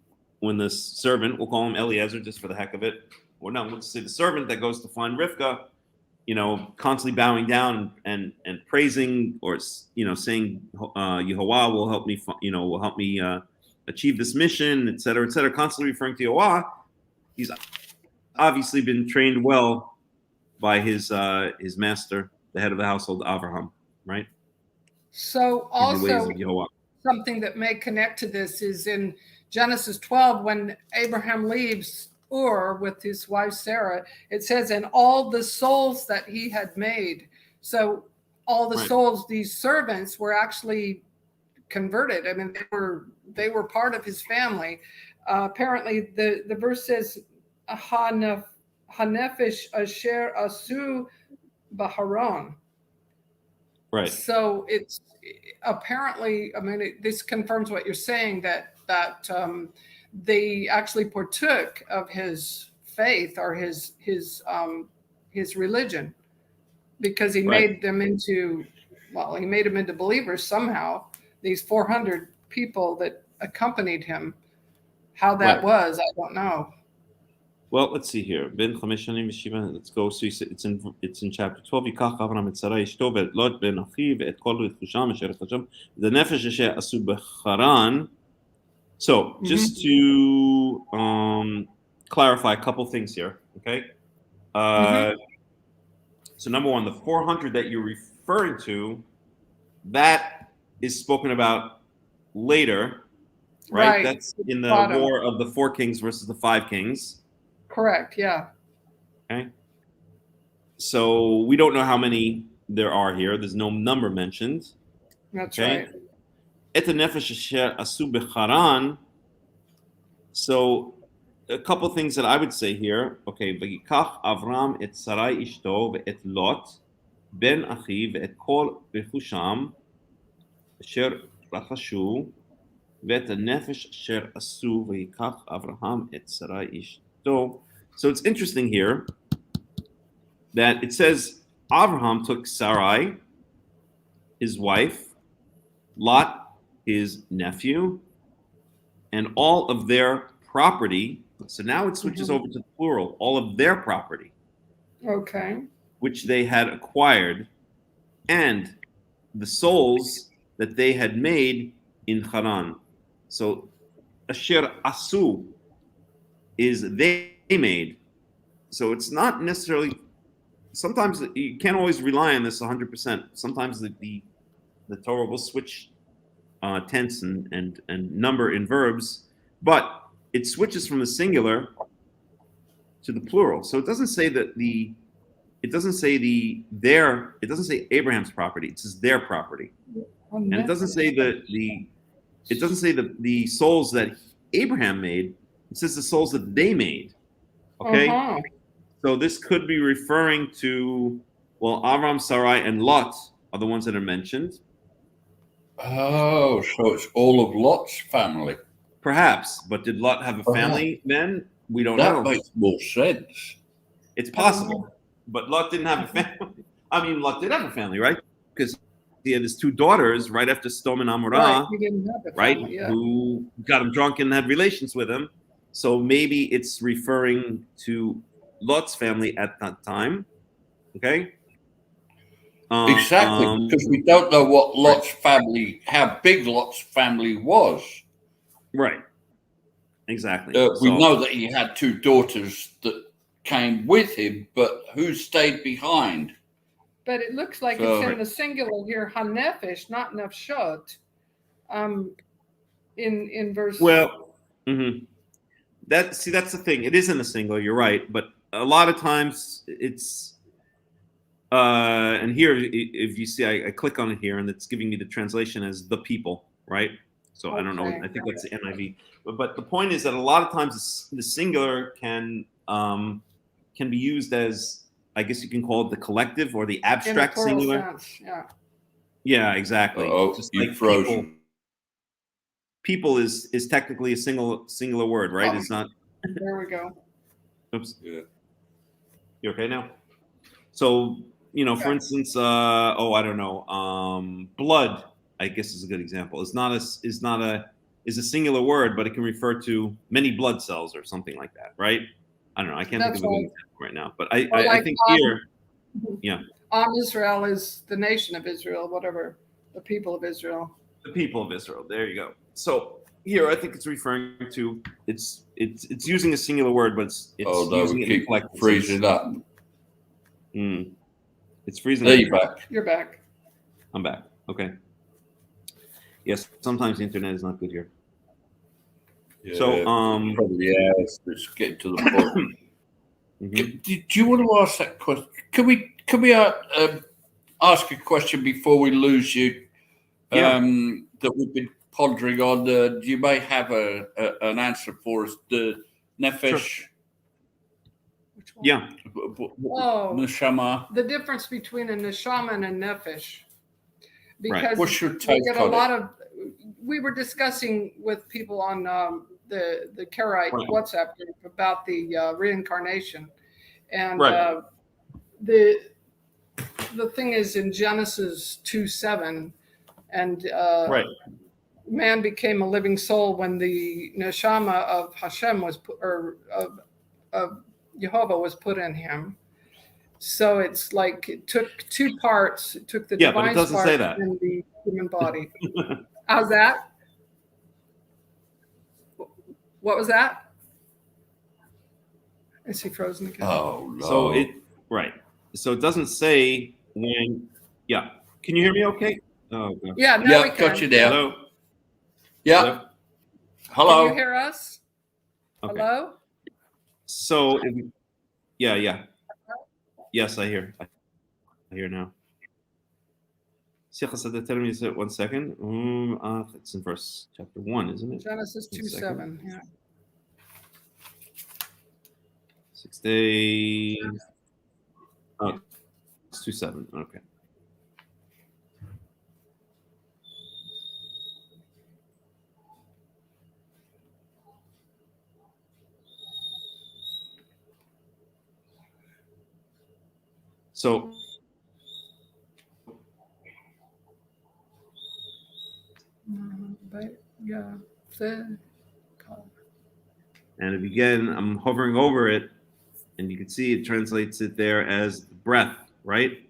the servant, we'll call him Eliezer just for the heck of it, or no, let's say the servant that goes to find Rivka, constantly bowing down and praising, or saying Yehovah will help me, achieve this mission, etc., constantly referring to Yehovah. He's obviously been trained well by his master, the head of the household, Avraham, right? So also something that may connect to this is in Genesis 12, when Abraham leaves Ur with his wife Sarah, it says, and all the souls that he had made. So all the souls, these servants, were actually converted. I mean, they were part of his family. Apparently, the verse says, Hanefesh Asher Asu Baharon. Right. So it's apparently, I mean, this confirms what you're saying, that they actually partook of his faith or his religion, because he made them into, well, he made them into believers somehow. These 400 people that accompanied him, how that was, I don't know. Well, let's see here. Ben Chameshanim Yeshiva. Let's go. So it's in chapter 12. Yikach Avram et Sarai ishto ve'et Lot ben achiv ve'et kol rechusham asher chasham the nefesh asher asu becharan. So just to clarify a couple things here, okay? So number one, the 400 that you're referring to, that is spoken about later, right? That's in the war of the 4 kings versus the 5 kings. Correct, yeah. Okay. So we don't know how many there are here. There's no number mentioned. That's right. Et nefesh asher asu becharan. So a couple things that I would say here. Okay, v'yikach Avram et Sarai ishto ve'et Lot ben achiv ve'et kol rechusham asher rachashu ve'et nefesh asher asu v'yikach Avraham et Sarai ishto. So it's interesting here that it says Avraham took Sarai, his wife, Lot, his nephew, and all of their property. So now it switches over to the plural, all of their property. Okay. Which they had acquired, and the souls that they had made in Haran. So Asher Asu is they made. So it's not necessarily, sometimes you can't always rely on this 100%. Sometimes the Torah will switch tense and number in verbs, but it switches from the singular to the plural. So it doesn't say that it doesn't say Abraham's property. It says their property, and it doesn't say the souls that Abraham made. It says the souls that they made. Okay, so this could be referring to, well, Avram, Sarai, and Lot are the ones that are mentioned. Oh, so it's all of Lot's family. Perhaps, but did Lot have a family then? We don't know. That makes more sense. It's possible, but Lot didn't have a family. I mean, Lot did have a family, right? Because he had his 2 daughters right after Sodom and Amorah, right? Who got him drunk and had relations with him. So maybe it's referring to Lot's family at that time. Okay. Exactly, because we don't know what Lot's family, how big Lot's family was. Right. Exactly. We know that he had 2 daughters that came with him, but who stayed behind? But it looks like it's in the singular here, hanefesh, not nefshot. In verse. Well, that's the thing. It is in the singular. You're right, but a lot of times it's. And here, if you see, I click on it here, and it's giving me the translation as the people, right? So I don't know. I think that's the NIV. But the point is that a lot of times the singular can be used as, I guess you can call it the collective or the abstract singular. Sense, yeah. Yeah, exactly. Just like frozen. People is technically a singular word, right? It's not. There we go. Oops. Yeah. You okay now? So. For instance, I don't know. Blood, I guess, is a good example. Is a singular word, but it can refer to many blood cells or something like that, right? I don't know. I can't think of a good example right now, but I think here, yeah. Israel is the nation of Israel, whatever, the people of Israel. The people of Israel. There you go. So here, I think it's referring to it's using a singular word, but it's using it in collective. Freezing up. It's freezing. There you're back. You're back. I'm back. Okay. Yes, sometimes the internet is not good here. Yeah, so probably let's get to the point. Do you want to ask that question? Can we ask a question before we lose you? That we've been pondering on. You may have an answer for us. The nefesh. Which one? Yeah. Oh, Neshama. the difference between a neshama and a nefesh. Right. Because What's your we take get a on lot of. We were discussing with people on the Karaite Right. WhatsApp group about the reincarnation, and Right. the thing is in Genesis 2:7, and Right. man became a living soul when the neshama of Hashem was put, or of Jehovah was put in him. So it's like it took two parts. It took the Yeah, but it divine doesn't part say that. and the human body. How's that? What was that? Is he frozen again? Oh, no. So So it doesn't say when. Yeah. Can you hear me? Okay. Oh, God. Yeah, now Yeah, we can. got you there. Hello. Yeah. Can Hello. you hear us? Okay. Hello? So, yeah. Yes, I hear. I hear now. 1 second. It's in verse chapter 1, isn't it? Genesis 2:7. Yeah. 6 days. Oh, it's 2:7. Okay. So, But yeah. and again, I'm hovering over it, and you can see it translates it there as breath, right?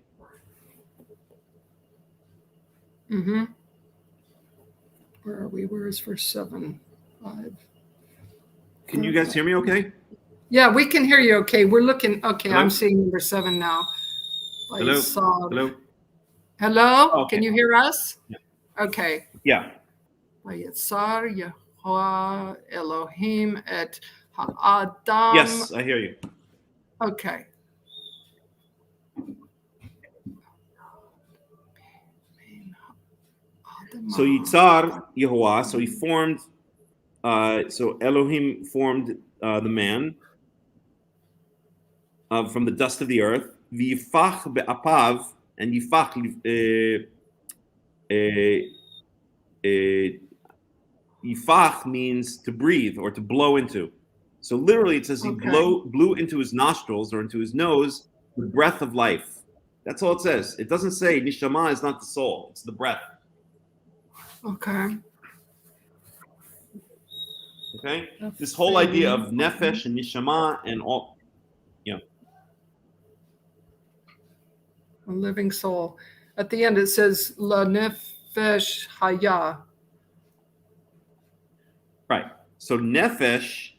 Mm-hmm. Where are we? Where is verse 7? 5. Can you guys hear me okay? Yeah, we can hear you okay. We're looking. Okay, Hello? I'm seeing number 7 now. Hello? Hello? Hello? Okay. Can you hear us? Yeah. Okay. Yeah. Vayetzar Yehovah Elohim et ha'adam. Yes, I hear you. Okay. So Yitzar Yehovah, so he formed, so Elohim formed the man from the dust of the earth. V'yifach be'apav, and yifach yifach means to breathe or to blow into. So literally it says he blew into his nostrils or into his nose the breath of life. That's all it says. It doesn't say nishama is not the soul, it's the breath. Okay. Okay? This whole idea of nefesh and nishama and all, A living soul. At the end it says la nefesh haya. right. So nefesh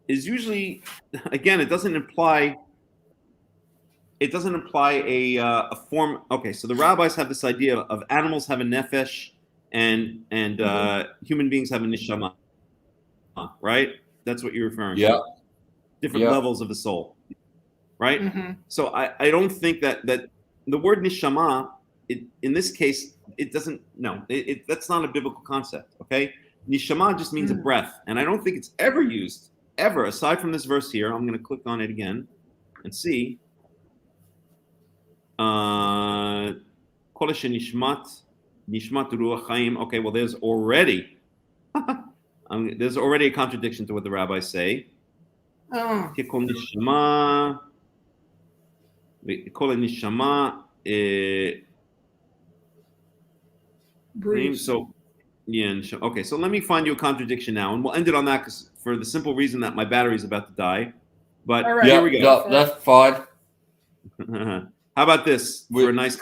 is usually, again, it doesn't imply a form. Okay, so the rabbis have this idea of animals have a nefesh and human beings have a neshama, right? That's what you're referring to. Different levels of the soul, right? Mm-hmm. So I don't think that the word neshama, in this case, it doesn't. No, that's not a biblical concept. Okay, neshama just means a breath, and I don't think it's ever used ever aside from this verse here. I'm going to click on it again and see. Nishmat ruach chaim. Okay, well, there's already a contradiction to what the rabbis say. Kol nishama, kol nishama. So, yeah. Okay, so let me find you a contradiction now, and we'll end it on that because for the simple reason that my battery is about to die. But here we go. That's fine. How about this for a nice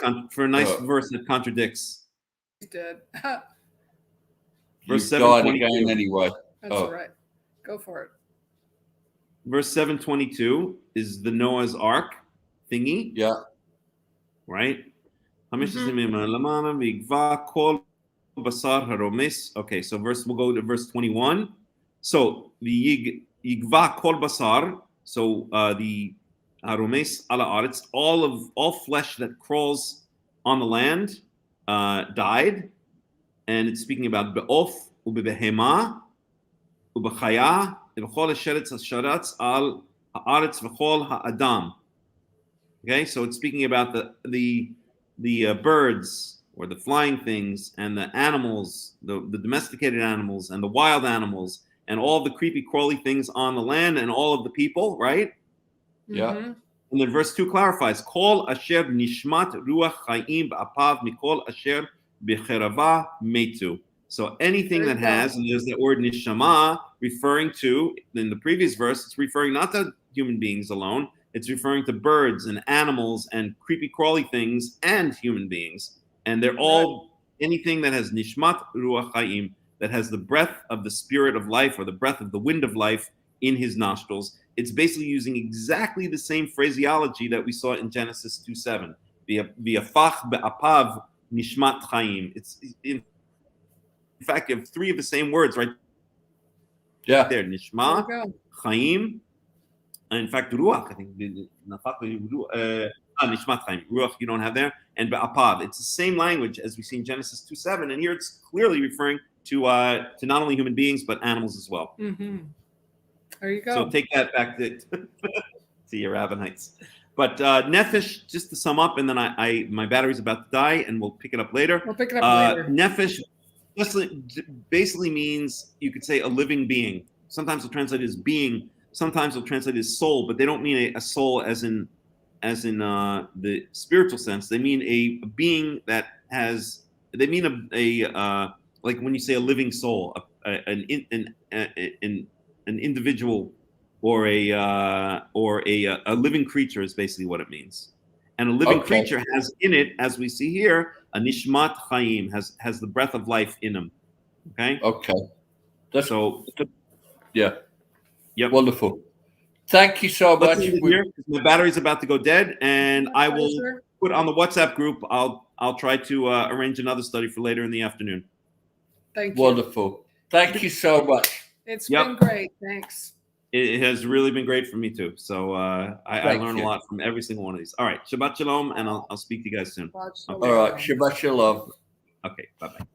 verse that contradicts? He's dead. Verse You died 7:22. again anyway. That's all right. Go for it. Verse 7:22 is the Noah's Ark thingy. Yeah. Right? Okay, so we'll go to verse 21. So the yigva kol basar, so the haromes ala aretz, all flesh that crawls on the land died, and it's speaking about be'of ubebehema ubechaya ubechol sheretz hasharatz al ha'aretz v'chol ha'adam. Okay, so it's speaking about the birds or the flying things and the animals, the domesticated animals and the wild animals and all the creepy crawly things on the land and all of the people, right? Yeah. Mhm. And then verse 2 clarifies, Kol asher nishmat ruach chayim ba'apav mikol asher b'cherava metu. So anything There that you go. has, and there's the word nishama referring to, in the previous verse, it's referring not to human beings alone, it's referring to birds and animals and creepy crawly things and human beings. And they're all anything that has nishmat ruach chayim, that has the breath of the spirit of life or the breath of the wind of life in his nostrils. It's basically using exactly the same phraseology that we saw in Genesis 2:7. V'yafach be'apav nishmat chayim. It's in fact, you have three of the same words right Yeah. there. Nishma, There you chayim, and in fact, ruach. I think nishmat chayim. Ruach you don't have there, and be'apav. It's the same language as we see in Genesis 2:7, and here it's clearly referring to not only human beings but animals as well. Mhm. There you go. So take that back to your Rabbinites. But nefesh, just to sum up, and then my battery's about to die, and we'll pick it up later. We'll pick it up later. Nefesh basically means, you could say, a living being. Sometimes they'll translate it as being. Sometimes they'll translate it as soul, but they don't mean a soul as in the spiritual sense. They mean a being that has. They mean a like when you say a living soul, an individual or a living creature is basically what it means. And a living creature has in it, as we see here, a nishmat chayim, has the breath of life in him. Okay. Okay. That's So yeah. Yep. Wonderful. Thank you so much. Let's end it here, 'cause my battery's about to go dead, and I will Pleasure. put on the WhatsApp group. I'll try to arrange another study for later in the afternoon. Thank you. Wonderful. Thank you so much. It's Yep. been great. Thanks. It has really been great for me too. So I learned a lot from every single one of these. All right, Shabbat Shalom, and I'll speak to you guys soon. Watch the All right. Shabbat Shalom. Okay, bye-bye.